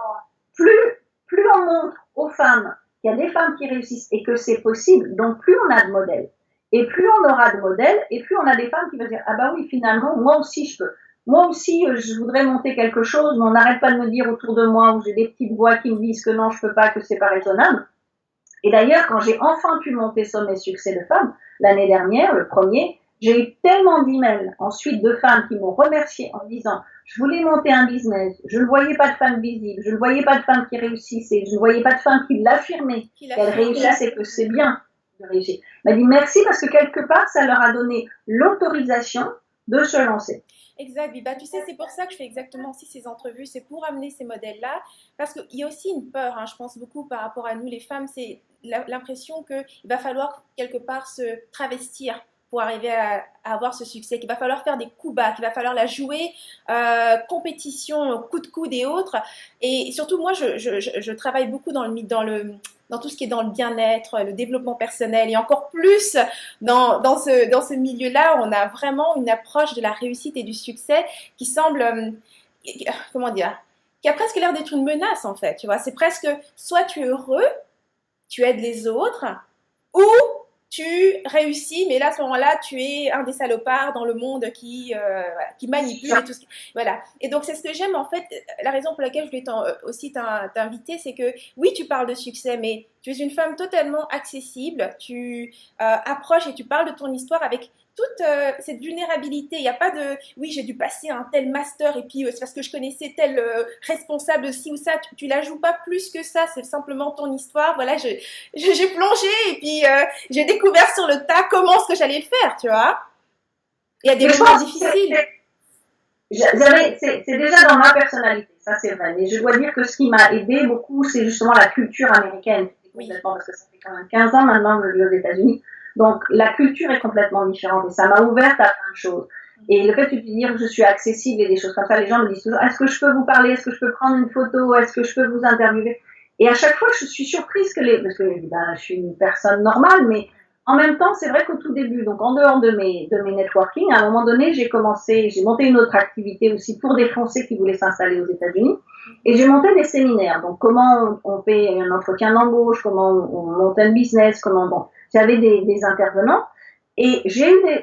plus on montre aux femmes qu'il y a des femmes qui réussissent et que c'est possible, donc plus on a de modèles. Et plus on aura de modèles, et plus on a des femmes qui vont dire « Ah bah oui, finalement, moi aussi je peux. Moi aussi, je voudrais monter quelque chose, mais on n'arrête pas de me dire autour de moi, où j'ai des petites voix qui me disent que non, je peux pas, que c'est pas raisonnable. » Et d'ailleurs, quand j'ai enfin pu monter Sommet Succès de Femmes, l'année dernière, le premier, j'ai eu tellement d'emails ensuite de femmes qui m'ont remercié en disant « Je voulais monter un business, je ne voyais pas de femmes visibles, je ne voyais pas de femmes qui réussissaient, je ne voyais pas de femmes qui l'affirmaient, qu'elles réussissent et que c'est bien de réussir. » Elle m'a dit merci parce que quelque part, ça leur a donné l'autorisation de se lancer. Exact. Bah, tu sais, c'est pour ça que je fais exactement aussi ces entrevues, c'est pour amener ces modèles-là, parce qu'il y a aussi une peur, hein, je pense beaucoup par rapport à nous les femmes, c'est l'impression qu'il va falloir quelque part se travestir pour arriver à avoir ce succès, qu'il va falloir faire des coups bas, qu'il va falloir la jouer, compétition, coup de coude et autres. Et surtout, moi, je travaille beaucoup dans tout ce qui est dans le bien-être, le développement personnel, et encore plus dans ce milieu-là, on a vraiment une approche de la réussite et du succès qui semble, comment dire, qui a presque l'air d'être une menace en fait, tu vois. C'est presque, soit tu es heureux, tu aides les autres, ou tu réussis, mais là, à ce moment-là, tu es un des salopards dans le monde qui manipule et tout ce qui... Voilà. Et donc, c'est ce que j'aime, en fait. La raison pour laquelle je voulais aussi t'inviter, c'est que, oui, tu parles de succès, mais tu es une femme totalement accessible. Tu approches et tu parles de ton histoire avec toute cette vulnérabilité. Il n'y a pas de « oui, j'ai dû passer un tel master et puis c'est parce que je connaissais tel responsable aussi ou ça ». Tu la joues pas plus que ça, c'est simplement ton histoire. Voilà, j'ai plongé et puis j'ai découvert sur le tas comment est-ce que j'allais le faire, tu vois. Il y a des moments difficiles. C'est déjà dans ma personnalité, ça c'est vrai. Mais je dois dire que ce qui m'a aidé beaucoup, c'est justement la culture américaine. Oui. Parce que ça fait quand même 15 ans maintenant que je vis aux États-Unis. Donc, la culture est complètement différente et ça m'a ouverte à plein de choses. Et le fait de dire que je suis accessible et des choses comme ça, les gens me disent toujours, est-ce que je peux vous parler, est-ce que je peux prendre une photo, est-ce que je peux vous interviewer? Et à chaque fois, je suis surprise parce que je suis une personne normale, mais en même temps, c'est vrai qu'au tout début, donc en dehors de mes networking, à un moment donné, j'ai monté une autre activité aussi pour des Français qui voulaient s'installer aux États-Unis. Et j'ai monté des séminaires. Donc, comment on fait un entretien d'embauche, comment on monte un business, j'avais des intervenants et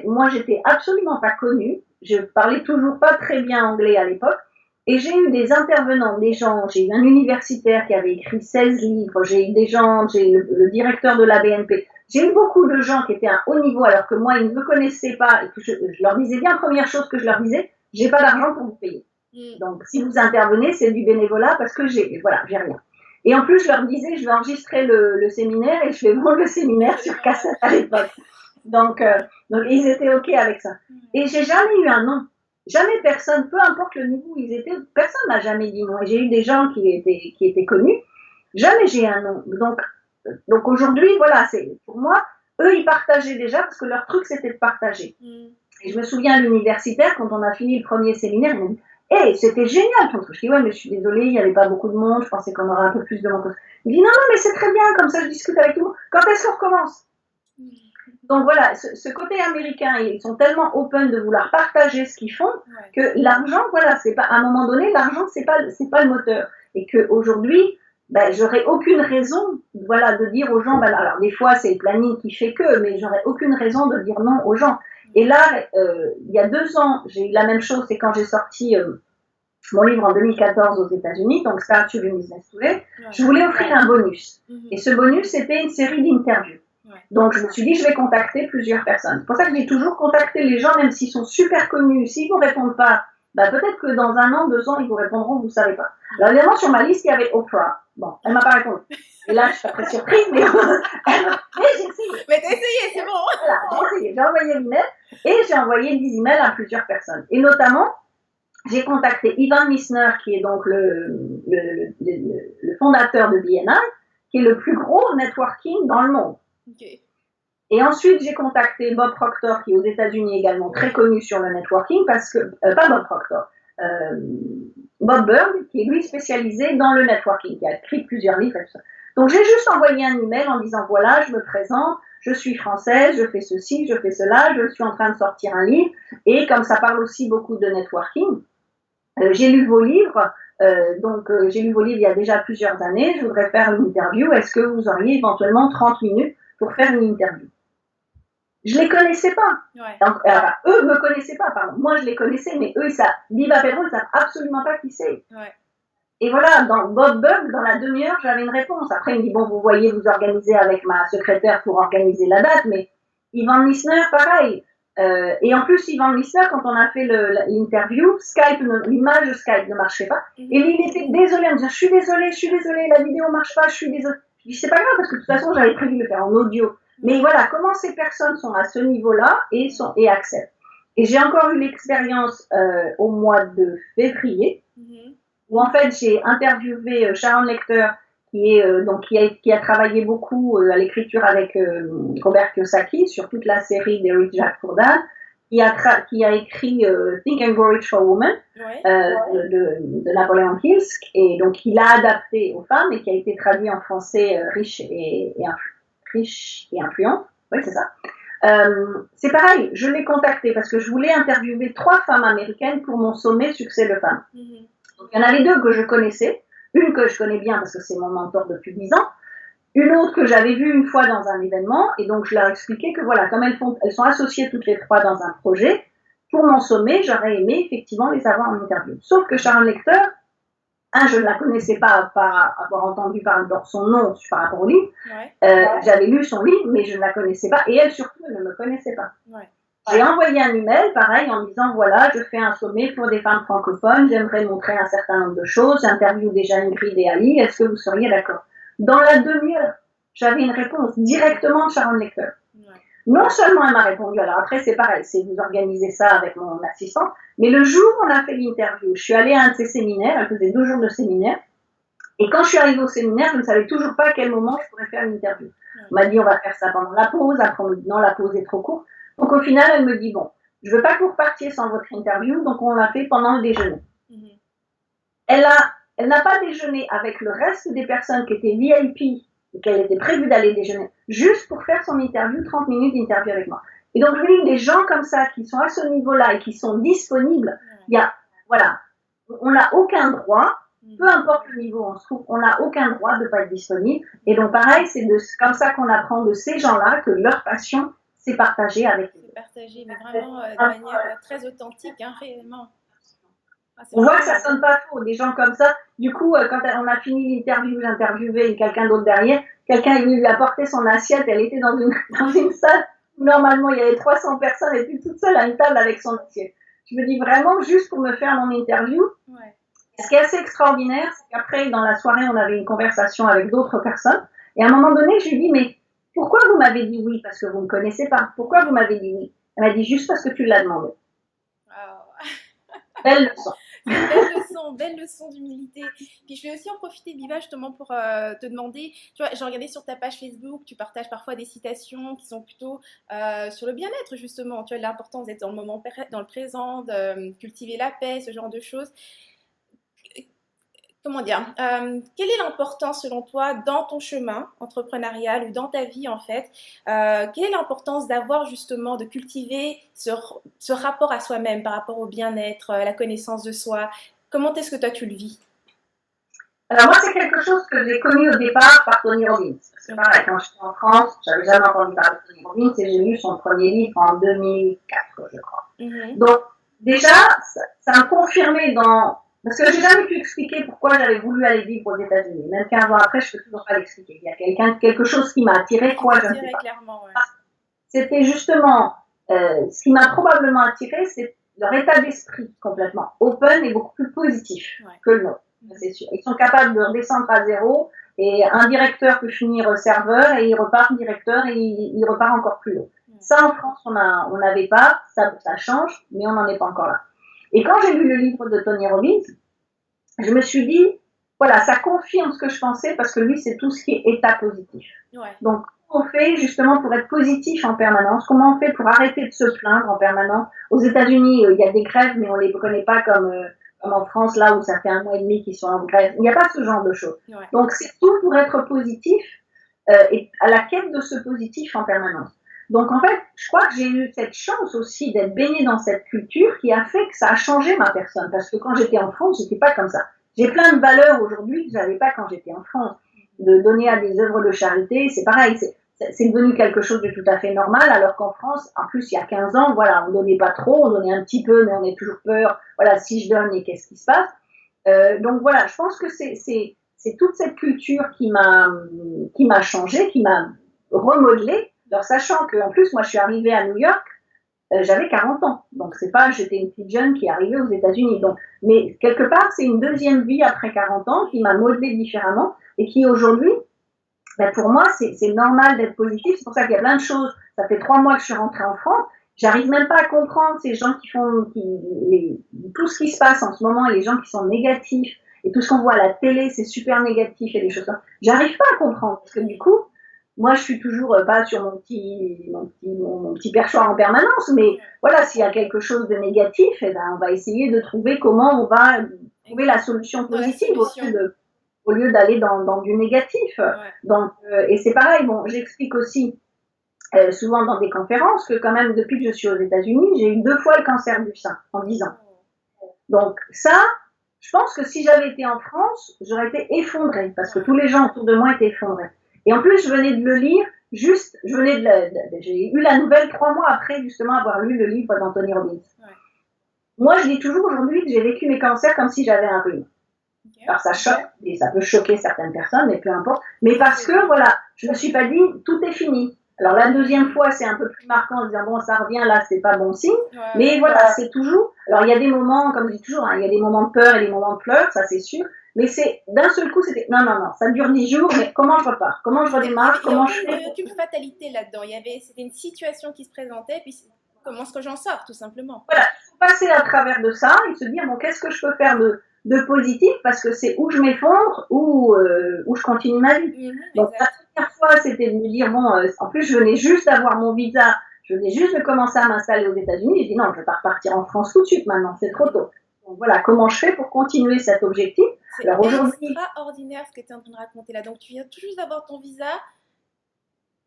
moi j'étais absolument pas connue, je parlais toujours pas très bien anglais à l'époque et j'ai eu des intervenants, j'ai eu un universitaire qui avait écrit 16 livres, j'ai eu des gens, j'ai le directeur de la BNP, j'ai eu beaucoup de gens qui étaient à haut niveau alors que moi ils ne me connaissaient pas et que je leur disais bien, première chose que je leur disais, j'ai pas d'argent pour vous payer. Donc si vous intervenez, c'est du bénévolat parce que j'ai rien. Et en plus, je leur disais, je vais enregistrer le séminaire et je vais vendre le séminaire sur cassette à l'époque. Donc, ils étaient OK avec ça. Et j'ai jamais eu un non. Jamais personne, peu importe le niveau où ils étaient, personne n'a jamais dit non. Et j'ai eu des gens qui étaient connus. Jamais j'ai eu un non. Donc aujourd'hui, voilà, pour moi, eux, ils partageaient déjà parce que leur truc, c'était de partager. Et je me souviens à l'universitaire, quand on a fini le premier séminaire, ils m'ont dit, hey, c'était génial ton truc. Je dis, ouais, mais je suis désolée, il n'y avait pas beaucoup de monde, je pensais qu'on aurait un peu plus de monde. Il dit, non, mais c'est très bien, comme ça je discute avec tout le monde. Quand est-ce qu'on recommence? Donc voilà, ce côté américain, ils sont tellement open de vouloir partager ce qu'ils font que l'argent, voilà, c'est pas, à un moment donné, l'argent, c'est pas le moteur. Et qu'aujourd'hui, j'aurais aucune raison voilà, de dire aux gens, ben, alors des fois c'est le planning qui fait que, mais j'aurais aucune raison de dire non aux gens. Et là, il y a 2 ans, j'ai eu la même chose, c'est quand j'ai sorti mon livre en 2014 aux États-Unis, donc Start Your Business Today, je voulais offrir un bonus. Et ce bonus, c'était une série d'interviews. Donc je me suis dit, je vais contacter plusieurs personnes. C'est pour ça que j'ai toujours contacté les gens, même s'ils sont super connus. S'ils ne vous répondent pas, bah, peut-être que dans 1 an, 2 ans, ils vous répondront, vous ne savez pas. Alors évidemment, sur ma liste, il y avait Oprah. Bon, elle ne m'a pas répondu. Et là, je suis très surprise, mais j'ai essayé. Mais t'as essayé, c'est bon. Voilà, j'ai essayé. J'ai envoyé l'email et j'ai envoyé 10 emails à plusieurs personnes. Et notamment, j'ai contacté Ivan Misner, qui est donc le fondateur de BNI, qui est le plus gros networking dans le monde. Okay. Et ensuite, j'ai contacté Bob Proctor, qui est aux États-Unis également très connu sur le networking, parce que, pas Bob Proctor, Bob Berg, qui est lui spécialisé dans le networking, qui a écrit plusieurs livres et tout ça. Donc, j'ai juste envoyé un email en disant, voilà, je me présente, je suis française, je fais ceci, je fais cela, je suis en train de sortir un livre, et comme ça parle aussi beaucoup de networking, j'ai lu vos livres, j'ai lu vos livres il y a déjà plusieurs années, je voudrais faire une interview, est-ce que vous auriez éventuellement 30 minutes pour faire une interview? Je les connaissais pas. Ouais. Donc, eux me connaissaient pas, pardon. Moi, je les connaissais, mais eux, ils savent. Viva Pedro, ils savent absolument pas qui c'est. Ouais. Et voilà, dans Bob Bug, dans la demi-heure, j'avais une réponse. Après, il me dit, bon, vous voyez, vous organisez avec ma secrétaire pour organiser la date, mais Ivan Misner, pareil. Et en plus, Ivan Misner, quand on a fait l'interview, l'image de Skype ne marchait pas. Et il était désolé, à me dire, je suis désolé, la vidéo marche pas, je suis désolé. Je dis, c'est pas grave, parce que de toute façon, j'avais prévu de le faire en audio. Mais voilà, comment ces personnes sont à ce niveau-là et acceptent. Et j'ai encore eu l'expérience au mois de février, où en fait j'ai interviewé Sharon Lecter, qui a travaillé beaucoup à l'écriture avec Robert Kiyosaki sur toute la série des Rich Dad Poor Dad, qui a écrit Think and Grow Rich for Women de Napoleon Hill, et donc il l'a adapté aux femmes et qui a été traduit en français riche et influente. Oui, c'est ça. C'est pareil, je l'ai contacté parce que je voulais interviewer 3 femmes américaines pour mon sommet Succès de femmes. Donc, il y en avait 2 que je connaissais, une que je connais bien parce que c'est mon mentor depuis 10 ans, une autre que j'avais vue une fois dans un événement, et donc je leur expliquais que voilà, comme elles sont associées toutes les 3 dans un projet, pour mon sommet, j'aurais aimé effectivement les avoir en interview. Sauf que Sharon Lecter, je ne la connaissais pas par avoir entendu parler de son nom par rapport au livre. J'avais lu son livre, mais je ne la connaissais pas. Et elle, surtout, ne me connaissait pas. J'ai envoyé un email, pareil, en disant, voilà, je fais un sommet pour des femmes francophones, j'aimerais montrer un certain nombre de choses, j'interviewe déjà Ingrid et Ali, est-ce que vous seriez d'accord? Dans la demi-heure, j'avais une réponse directement de Sharon Lecter. Non seulement elle m'a répondu, alors après c'est pareil, c'est vous organisez ça avec mon assistant, mais le jour où on a fait l'interview, je suis allée à un de ses séminaires, elle faisait 2 jours de séminaire, et quand je suis arrivée au séminaire, je ne savais toujours pas à quel moment je pourrais faire une interview. On m'a dit on va faire ça pendant la pause, après on me dit non, la pause est trop courte. Donc au final, elle me dit bon, je veux pas que vous repartiez sans votre interview, donc on l'a fait pendant le déjeuner. Elle n'a pas déjeuné avec le reste des personnes qui étaient VIP et qu'elle était prévue d'aller déjeuner, juste pour faire son interview, 30 minutes d'interview avec moi. Et donc, je dis, des gens comme ça, qui sont à ce niveau-là et qui sont disponibles, on n'a aucun droit, peu importe le niveau où on se trouve, on n'a aucun droit de ne pas être disponible. Et donc, pareil, c'est comme ça qu'on apprend de ces gens-là que leur passion, c'est partagé avec eux. C'est partagé, mais vraiment de manière très authentique, réellement. On voit que ça sonne pas faux, des gens comme ça. Du coup, quand on a fini l'interview, j'interviewais quelqu'un d'autre derrière. Quelqu'un est venu lui apporter son assiette. Elle était dans une salle où normalement il y avait 300 personnes. Elle était toute seule à une table avec son assiette. Je me dis vraiment, juste pour me faire mon interview. Ce qui est assez extraordinaire, c'est qu'après, dans la soirée, on avait une conversation avec d'autres personnes. Et à un moment donné, je lui dis, mais pourquoi vous m'avez dit oui? Parce que vous ne me connaissez pas. Pourquoi vous m'avez dit oui? Elle m'a dit, juste parce que tu l'as demandé. Belle leçon. Belle leçon d'humilité. Puis je vais aussi en profiter, Biba, justement pour te demander, tu vois, j'ai regardé sur ta page Facebook, tu partages parfois des citations qui sont plutôt sur le bien-être, justement, tu vois, l'importance d'être dans le moment, dans le présent, de cultiver la paix, ce genre de choses. Comment dire, quelle est l'importance selon toi dans ton chemin entrepreneurial ou dans ta vie en fait, quelle est l'importance d'avoir justement, de cultiver ce rapport à soi-même par rapport au bien-être, la connaissance de soi? Comment est-ce que toi tu le vis? Alors moi, c'est quelque chose que j'ai connu au départ par Tony Robbins. C'est pareil, quand j'étais en France, j'avais jamais entendu parler de Tony Robbins et j'ai lu son premier livre en 2004, je crois. Donc déjà, ça me confirmait dans... Parce que j'ai jamais pu expliquer pourquoi j'avais voulu aller vivre aux États-Unis. Même 15 ans après, je peux toujours pas l'expliquer. Il y a quelque chose qui m'a attiré, quoi, je ne sais pas. Clairement, ouais. C'était justement, ce qui m'a probablement attiré, c'est leur état d'esprit complètement open et beaucoup plus positif que le nôtre. C'est sûr. Ils sont capables de redescendre à zéro et un directeur peut finir serveur et il repart directeur et il repart encore plus haut. Ça, en France, on n'avait pas, ça change, mais on n'en est pas encore là. Et quand j'ai lu le livre de Tony Robbins, je me suis dit, voilà, ça confirme ce que je pensais parce que lui, c'est tout ce qui est état positif. Donc, comment on fait justement pour être positif en permanence? Comment on fait pour arrêter de se plaindre en permanence? Aux États-Unis, il y a des grèves, mais on les connaît pas comme en France, là où ça fait 1 mois et demi qu'ils sont en grève. Il n'y a pas ce genre de choses. Donc, c'est tout pour être positif et à la quête de ce positif en permanence. Donc, en fait, je crois que j'ai eu cette chance aussi d'être baignée dans cette culture qui a fait que ça a changé ma personne. Parce que quand j'étais en France, j'étais pas comme ça. J'ai plein de valeurs aujourd'hui que j'avais pas quand j'étais en France. De donner à des œuvres de charité, c'est pareil. C'est devenu quelque chose de tout à fait normal, alors qu'en France, en plus, il y a 15 ans, voilà, on donnait pas trop, on donnait un petit peu, mais on a toujours peur. Voilà, si je donne, et qu'est-ce qui se passe? Donc voilà, je pense que c'est toute cette culture qui m'a changé, qui m'a remodelé. Alors, sachant qu'en plus, moi, je suis arrivée à New York, j'avais 40 ans. Donc, c'est pas, j'étais une petite jeune qui est arrivée aux États-Unis. Donc, mais quelque part, c'est une deuxième vie après 40 ans qui m'a modelée différemment et qui aujourd'hui, ben pour moi, c'est normal d'être positif. C'est pour ça qu'il y a plein de choses. Ça fait 3 mois que je suis rentrée en France. J'arrive même pas à comprendre ces gens tout ce qui se passe en ce moment et les gens qui sont négatifs et tout ce qu'on voit à la télé, c'est super négatif et des choses comme ça. J'arrive pas à comprendre parce que du coup, moi, je suis toujours pas sur mon petit perchoir en permanence, mais voilà, s'il y a quelque chose de négatif, eh ben, on va essayer de trouver comment on va trouver la solution positive au lieu d'aller dans du négatif. Donc, et c'est pareil, bon, j'explique aussi souvent dans des conférences que quand même, depuis que je suis aux États-Unis, j'ai eu 2 fois le cancer du sein en 10 ans. Donc ça, je pense que si j'avais été en France, j'aurais été effondrée parce que tous les gens autour de moi étaient effondrés. Et en plus, je venais de le lire, j'ai eu la nouvelle 3 mois après justement avoir lu le livre d'Anthony Robbins. Moi, je dis toujours aujourd'hui que j'ai vécu mes cancers comme si j'avais un rhume. Alors ça choque, et ça peut choquer certaines personnes, mais peu importe. Mais parce que, voilà, je me suis pas dit, tout est fini. Alors la deuxième fois, c'est un peu plus marquant en disant, bon, ça revient là, c'est pas bon signe. Mais voilà, c'est toujours, alors il y a des moments, comme je dis toujours, hein, il y a des moments de peur et des moments de pleurs, ça c'est sûr. Mais c'est, d'un seul coup, c'était, non, ça dure 10 jours, mais comment je repars? Comment je redémarre? Comment je fais? Il n'y a aucune fatalité là-dedans. C'était une situation qui se présentait, puis comment est-ce que j'en sors, tout simplement? Voilà, il faut passer à travers de ça et se dire, bon, qu'est-ce que je peux faire de positif, parce que c'est où je m'effondre ou je continue ma vie. Donc la première fois, c'était de me dire, bon, en plus, je venais juste d'avoir mon visa, je venais juste de commencer à m'installer aux États-Unis, j'ai dit, non, je vais pas repartir en France tout de suite maintenant, c'est trop tôt. Donc voilà, comment je fais pour continuer cet objectif? C'est extraordinaire ce que tu es en train de raconter là. Donc tu viens tout juste d'avoir ton visa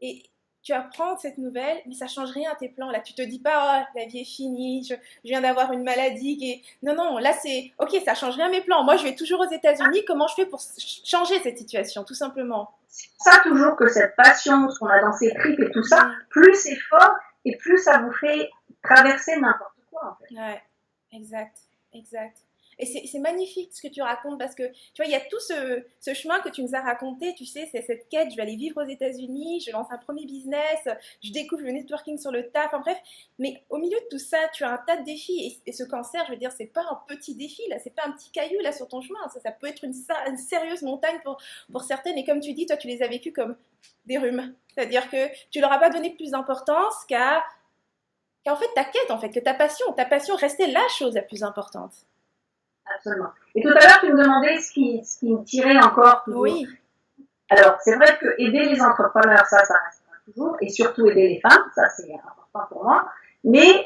et tu apprends cette nouvelle, mais ça change rien à tes plans. Là, tu te dis pas, oh, la vie est finie, je viens d'avoir une maladie. Non, là c'est, ok, ça change rien à mes plans. Moi, je vais toujours aux États-Unis. Comment je fais pour changer cette situation, tout simplement? C'est ça toujours que cette passion, ce qu'on a dans ses tripes et tout ça, plus c'est fort et plus ça vous fait traverser n'importe quoi. En fait. Ouais, exact. Et c'est magnifique ce que tu racontes parce que, tu vois, il y a tout ce chemin que tu nous as raconté, tu sais, c'est cette quête, je vais aller vivre aux États-Unis, je lance un premier business, je découvre le networking sur le tas, enfin bref. Mais au milieu de tout ça, tu as un tas de défis et ce cancer, je veux dire, c'est pas un petit défi, là, c'est pas un petit caillou, là, sur ton chemin. Ça peut être une sérieuse montagne pour certaines. Et comme tu dis, toi, tu les as vécues comme des rhumes. C'est-à-dire que tu leur as pas donné plus d'importance qu'en fait, ta quête, en fait, que ta passion restait la chose la plus importante. Absolument. Et tout à l'heure, tu me demandais ce qui me tirait encore toujours. Oui. Alors, c'est vrai que aider les entrepreneurs, ça restera toujours, et surtout aider les femmes, ça c'est important pour moi. Mais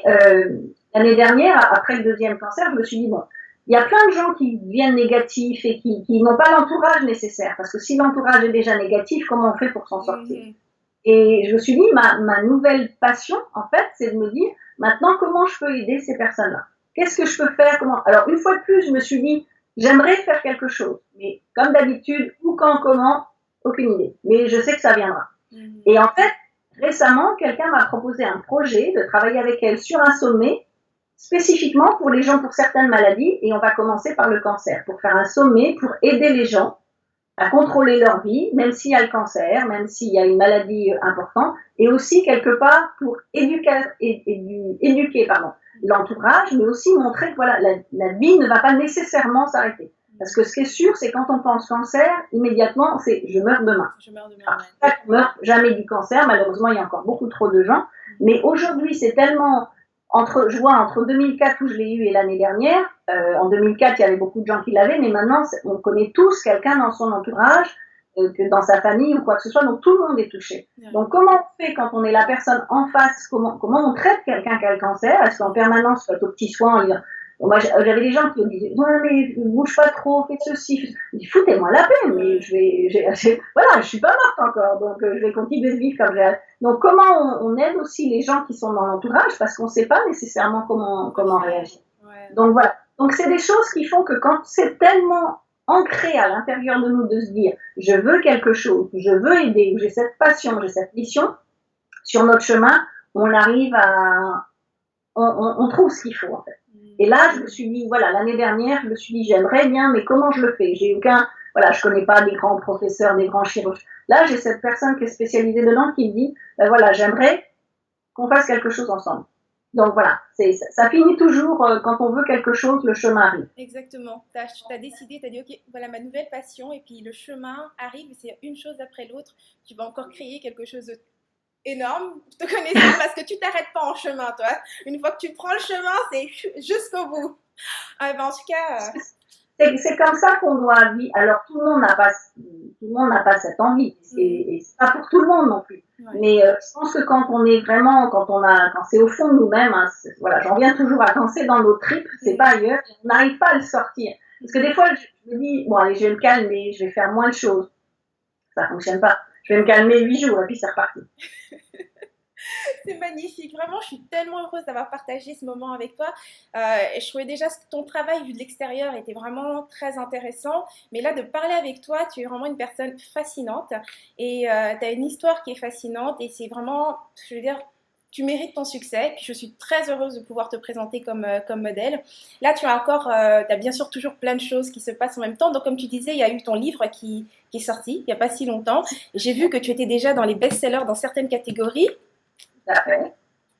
l'année dernière, après le 2e cancer, je me suis dit, bon, il y a plein de gens qui deviennent négatifs et qui n'ont pas l'entourage nécessaire. Parce que si l'entourage est déjà négatif, comment on fait pour s'en sortir? Et je me suis dit, ma nouvelle passion, en fait, c'est de me dire, maintenant, comment je peux aider ces personnes-là? Qu'est-ce que je peux faire? Alors, une fois de plus, je me suis dit, j'aimerais faire quelque chose, mais comme d'habitude, où, quand, comment, aucune idée. Mais je sais que ça viendra. Et en fait, récemment, quelqu'un m'a proposé un projet de travailler avec elle sur un sommet spécifiquement pour les gens pour certaines maladies, et on va commencer par le cancer, pour faire un sommet pour aider les gens à contrôler leur vie, même s'il y a le cancer, même s'il y a une maladie importante, et aussi quelque part pour éduquer l'entourage, mais aussi montrer que voilà, la vie ne va pas nécessairement s'arrêter. Parce que ce qui est sûr, c'est quand on pense cancer, immédiatement, c'est je meurs demain. Je meurs demain. Alors, on ne meurt jamais du cancer, malheureusement, il y a encore beaucoup trop de gens. Mais aujourd'hui, c'est tellement je vois entre 2004 où je l'ai eu et l'année dernière, en 2004, il y avait beaucoup de gens qui l'avaient, mais maintenant, on connaît tous quelqu'un dans son entourage, que dans sa famille ou quoi que ce soit, donc tout le monde est touché. Donc comment on fait quand on est la personne en face, comment on traite quelqu'un qui a le cancer? Est-ce qu'en permanence, soit au petit soin, on dit, moi, j'avais des gens qui me disaient, non, mais bouge pas trop, fais ceci. Je dis, foutez-moi la paix, mais voilà, je suis pas morte encore, donc je vais continuer de vivre comme j'ai. Donc, comment on aide aussi les gens qui sont dans l'entourage, parce qu'on sait pas nécessairement comment réagir. Donc, voilà. Donc, c'est des choses qui font que quand c'est tellement ancré à l'intérieur de nous de se dire, je veux quelque chose, je veux aider, j'ai cette passion, j'ai cette mission, sur notre chemin, on arrive on trouve ce qu'il faut, en fait. Et là, je me suis dit, voilà, l'année dernière, je me suis dit, j'aimerais bien, mais comment je le fais? Je connais pas des grands professeurs, des grands chirurgiens. Là, j'ai cette personne qui est spécialisée dedans qui me dit, voilà, j'aimerais qu'on fasse quelque chose ensemble. Donc voilà, ça finit toujours, quand on veut quelque chose, le chemin arrive. Exactement. T'as décidé, t'as dit, ok, voilà ma nouvelle passion, et puis le chemin arrive, c'est une chose après l'autre. Tu vas encore créer quelque chose de énorme, te connaissant, parce que tu t'arrêtes pas en chemin, toi. Une fois que tu prends le chemin, c'est jusqu'au bout. En tout cas, c'est comme ça qu'on doit vivre. Alors tout le monde n'a pas cette envie, et c'est pas pour tout le monde non plus. Ouais. Mais je pense que quand on est vraiment, quand c'est au fond de nous-mêmes, hein, voilà, j'en reviens toujours à quand c'est dans nos tripes, c'est pas ailleurs, on n'arrive pas à le sortir. Parce que des fois, je me dis, bon allez, je vais me calmer, je vais faire moins de choses. Ça fonctionne pas. Je vais me calmer 8 jours et puis c'est reparti. C'est magnifique, vraiment, je suis tellement heureuse d'avoir partagé ce moment avec toi. Et je trouvais déjà que ton travail vu de l'extérieur était vraiment très intéressant. Mais là, de parler avec toi, tu es vraiment une personne fascinante. Et tu as une histoire qui est fascinante. Et c'est vraiment, je veux dire, tu mérites ton succès. Puis je suis très heureuse de pouvoir te présenter comme modèle. Là, tu as bien sûr toujours plein de choses qui se passent en même temps. Donc, comme tu disais, il y a eu ton livre qui est sorti il n'y a pas si longtemps. J'ai vu que tu étais déjà dans les best-sellers dans certaines catégories.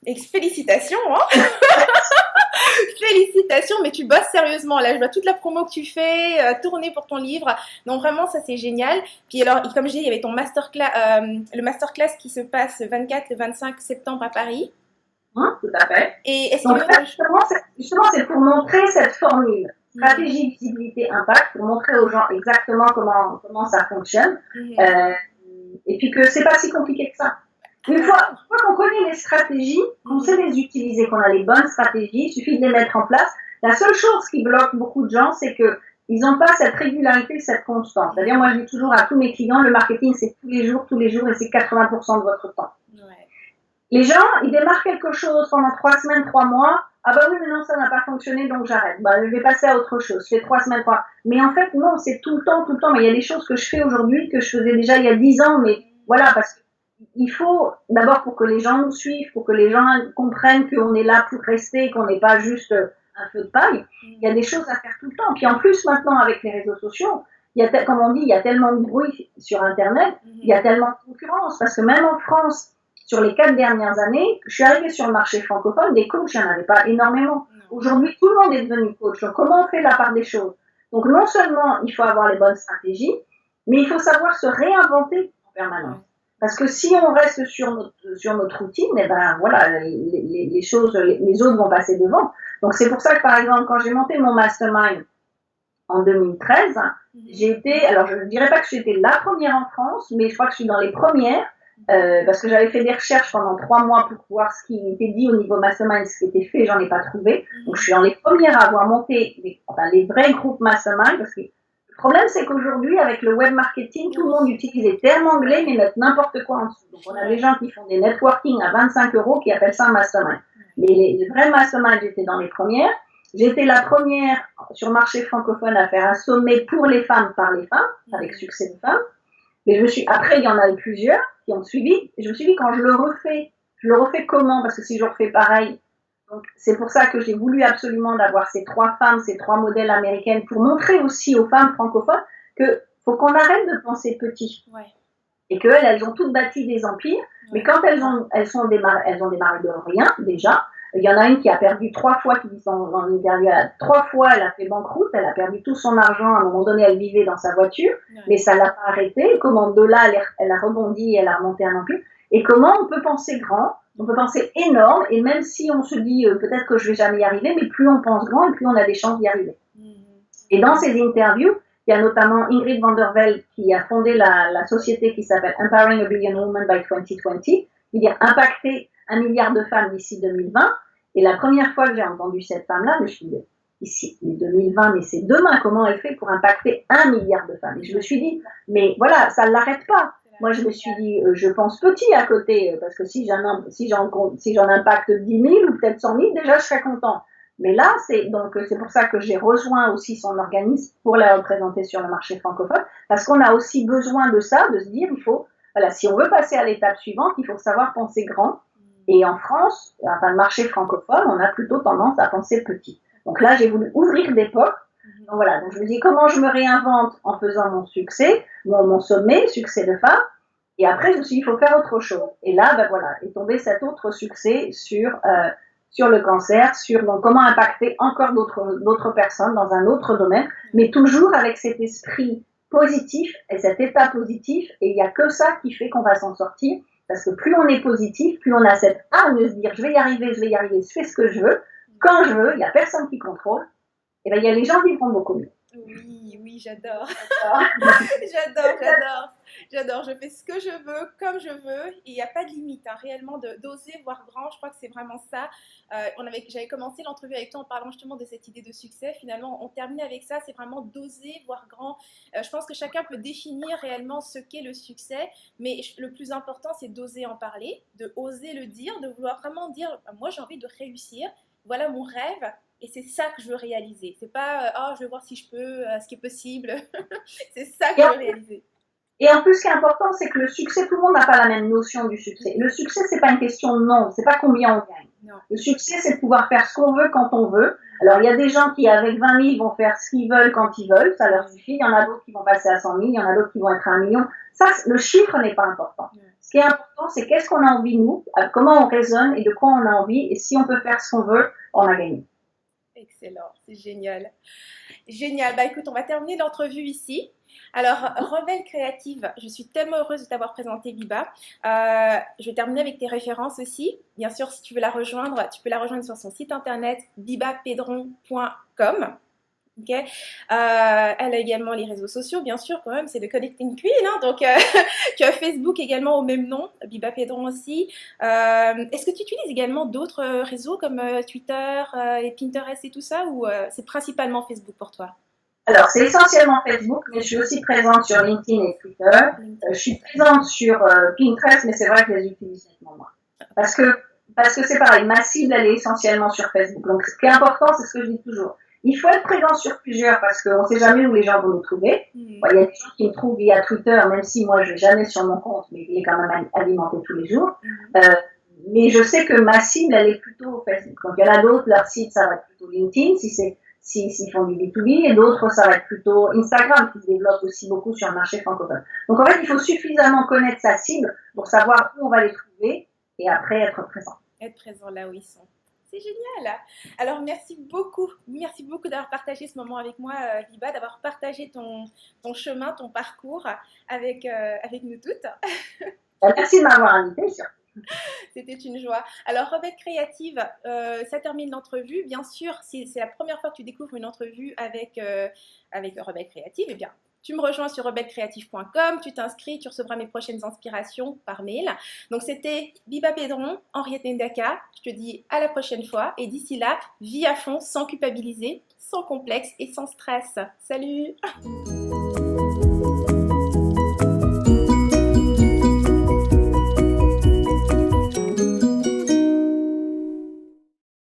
Et félicitations, hein. Félicitations, mais tu bosses sérieusement. Là, je vois toute la promo que tu fais, tourner pour ton livre. Donc vraiment, ça c'est génial. Puis alors, comme je dis, il y avait ton le masterclass qui se passe le 24, le 25 septembre à Paris. Tout à fait. Et est-ce donc, justement, c'est pour montrer cette formule. Stratégie, visibilité, impact, pour montrer aux gens exactement comment ça fonctionne. Et puis que c'est pas si compliqué que ça. Une fois qu'on connaît les stratégies, qu'on sait les utiliser, qu'on a les bonnes stratégies, il suffit de les mettre en place. La seule chose qui bloque beaucoup de gens, c'est que ils n'ont pas cette régularité, cette constance. C'est-à-dire, moi, je dis toujours à tous mes clients, le marketing, c'est tous les jours, et c'est 80% de votre temps. Ouais. Les gens, ils démarrent quelque chose pendant 3 semaines, 3 mois. Ah bah oui, mais non, ça n'a pas fonctionné, donc j'arrête. Bah, je vais passer à autre chose. Je fais 3 semaines, 3. Mais en fait, non, c'est tout le temps. Mais il y a des choses que je fais aujourd'hui, que je faisais déjà il y a 10 ans, mais voilà, parce que il faut, d'abord pour que les gens nous suivent, pour que les gens comprennent qu'on est là pour rester, qu'on n'est pas juste un feu de paille. Il y a des choses à faire tout le temps. Puis en plus, maintenant, avec les réseaux sociaux, comme on dit, il y a tellement de bruit sur Internet, il y a tellement de concurrence. Parce que même en France, sur les 4 dernières années, je suis arrivée sur le marché francophone, des coachs, il n'y en avait pas énormément. Aujourd'hui, tout le monde est devenu coach. Donc, comment on fait la part des choses? Donc, non seulement il faut avoir les bonnes stratégies, mais il faut savoir se réinventer en permanence. Parce que si on reste sur notre routine, eh ben voilà, les choses, les autres vont passer devant. Donc c'est pour ça que par exemple, quand j'ai monté mon mastermind en 2013, j'ai été, alors je ne dirais pas que j'étais la première en France, mais je crois que je suis dans les premières, parce que j'avais fait des recherches pendant 3 mois pour voir ce qui était dit au niveau mastermind, ce qui était fait, j'en ai pas trouvé. Donc je suis dans les premières à avoir monté les vrais groupes mastermind, parce que le problème, c'est qu'aujourd'hui, avec le web marketing, tout le monde utilise les termes anglais, mais mettent n'importe quoi en dessous. Donc, on a des gens qui font des networking à 25 € qui appellent ça un mastermind. Mais les vrais masterminds, j'étais dans les premières. J'ai été la première sur le marché francophone à faire un sommet pour les femmes par les femmes, avec succès de femmes. Mais après, il y en a eu plusieurs qui ont suivi. Et je me suis dit, quand je le refais comment? Parce que si je refais pareil, donc c'est pour ça que j'ai voulu absolument d'avoir ces 3 femmes, ces 3 modèles américaines, pour montrer aussi aux femmes francophones que faut qu'on arrête de penser petit. Ouais. Et qu'elles, elles ont toutes bâti des empires, mais quand elles ont démarré de rien, déjà. Il y en a une qui a perdu 3 fois, qui dit dans l'interview, 3 fois, elle a fait banqueroute, elle a perdu tout son argent, à un moment donné, elle vivait dans sa voiture, mais ça l'a pas arrêté. Comment de là, elle a rebondi, elle a remonté un empire. Et comment on peut penser grand, on peut penser énorme, et même si on se dit, peut-être que je vais jamais y arriver, mais plus on pense grand, et plus on a des chances d'y arriver. Et dans ces interviews, il y a notamment Ingrid van der Velde qui a fondé la société qui s'appelle Empowering a Billion Women by 2020, qui dit impacter 1 milliard de femmes d'ici 2020. Et la première fois que j'ai entendu cette femme-là, je me suis dit, ici, 2020, mais c'est demain, comment elle fait pour impacter 1 milliard de femmes? Et je me suis dit, mais voilà, ça ne l'arrête pas. Moi, je me suis dit, je pense petit à côté, parce que si j'en impacte 10 000 ou peut-être 100 000, déjà, je serais content. Mais là, c'est pour ça que j'ai rejoint aussi son organisme pour la représenter sur le marché francophone, parce qu'on a aussi besoin de ça, de se dire, voilà, si on veut passer à l'étape suivante, il faut savoir penser grand. Et en France, enfin le marché francophone, on a plutôt tendance à penser petit. Donc là, j'ai voulu ouvrir des portes. Donc voilà, donc je me dis comment je me réinvente en faisant mon succès, mon sommet, succès de femme. Et après, je me suis dit, il faut faire autre chose. Et là, ben voilà, est tombé cet autre succès sur le cancer, sur donc comment impacter encore d'autres personnes dans un autre domaine, mais toujours avec cet esprit positif et cet état positif. Et il n'y a que ça qui fait qu'on va s'en sortir. Parce que plus on est positif, plus on a cette âme de se dire je vais y arriver, je fais ce que je veux, quand je veux, il n'y a personne qui contrôle, et bien les gens vivront beaucoup mieux. Oui, j'adore. J'adore. Je fais ce que je veux, comme je veux, et il n'y a pas de limite. Réellement, d'oser voir grand, je crois que c'est vraiment ça. J'avais commencé l'entrevue avec toi en parlant justement de cette idée de succès. Finalement, on termine avec ça, c'est vraiment d'oser voir grand. Je pense que chacun peut définir réellement ce qu'est le succès, mais le plus important, c'est d'oser en parler, de oser le dire, de vouloir vraiment dire, moi j'ai envie de réussir, voilà mon rêve. Et c'est ça que je veux réaliser. C'est pas, je veux voir si je peux, ce qui est possible. C'est ça que je veux réaliser. Et en plus, ce qui est important, c'est que le succès, tout le monde n'a pas la même notion du succès. Le succès, c'est pas une question de nombre, c'est pas combien on gagne. Non. Le succès, c'est de pouvoir faire ce qu'on veut quand on veut. Alors, il y a des gens qui, avec 20 000, vont faire ce qu'ils veulent quand ils veulent, ça leur suffit. Il y en a d'autres qui vont passer à 100 000, il y en a d'autres qui vont être à 1 million. Ça, le chiffre n'est pas important. Ce qui est important, c'est qu'est-ce qu'on a envie, nous, comment on raisonne et de quoi on a envie. Et si on peut faire ce qu'on veut, on a gagné. Excellent, c'est génial. Génial. Bah écoute, on va terminer l'entrevue ici. Alors, Rebelle Créative, je suis tellement heureuse de t'avoir présenté, Biba. Je vais terminer avec tes références aussi. Bien sûr, si tu veux la rejoindre, tu peux la rejoindre sur son site internet bibapedron.com. Okay. Elle a également les réseaux sociaux, bien sûr, quand même, c'est de Connecting Queen, hein, donc tu as Facebook également au même nom, Biba Pedron aussi. Est-ce que tu utilises également d'autres réseaux comme Twitter et Pinterest et tout ça, ou c'est principalement Facebook pour toi? Alors, c'est essentiellement Facebook, mais je suis aussi présente sur LinkedIn et Twitter. Je suis présente sur Pinterest, mais c'est vrai que je les utilise nettement moins. Parce que c'est pareil, ma cible, elle est essentiellement sur Facebook. Donc, ce qui est important, c'est ce que je dis toujours. Il faut être présent sur plusieurs parce qu'on ne sait jamais où les gens vont nous trouver. Il y a des gens qui me trouvent via Twitter, même si moi, je ne vais jamais sur mon compte, mais il est quand même alimenté tous les jours. Mais je sais que ma cible, elle est plutôt Facebook. Donc, il y en a d'autres, leur site, ça va être plutôt LinkedIn, s'ils font du B2B, et d'autres, ça va être plutôt Instagram, qui se développe aussi beaucoup sur le marché francophone. Donc, en fait, il faut suffisamment connaître sa cible pour savoir où on va les trouver et après être présent. Être présent là où ils sont. C'est génial. Alors, merci beaucoup d'avoir partagé ce moment avec moi, Biba, d'avoir partagé ton chemin, ton parcours avec nous toutes. Merci de m'avoir invitée, surtout. C'était une joie. Alors, Rebelle Créative, ça termine l'entrevue. Bien sûr, si c'est la première fois que tu découvres une entrevue avec Rebelle Créative, eh bien, tu me rejoins sur rebellecreative.com, tu t'inscris, tu recevras mes prochaines inspirations par mail. Donc, c'était Biba Pedron, Henriette Ndaka. Je te dis à la prochaine fois. Et d'ici là, vis à fond, sans culpabiliser, sans complexe et sans stress. Salut!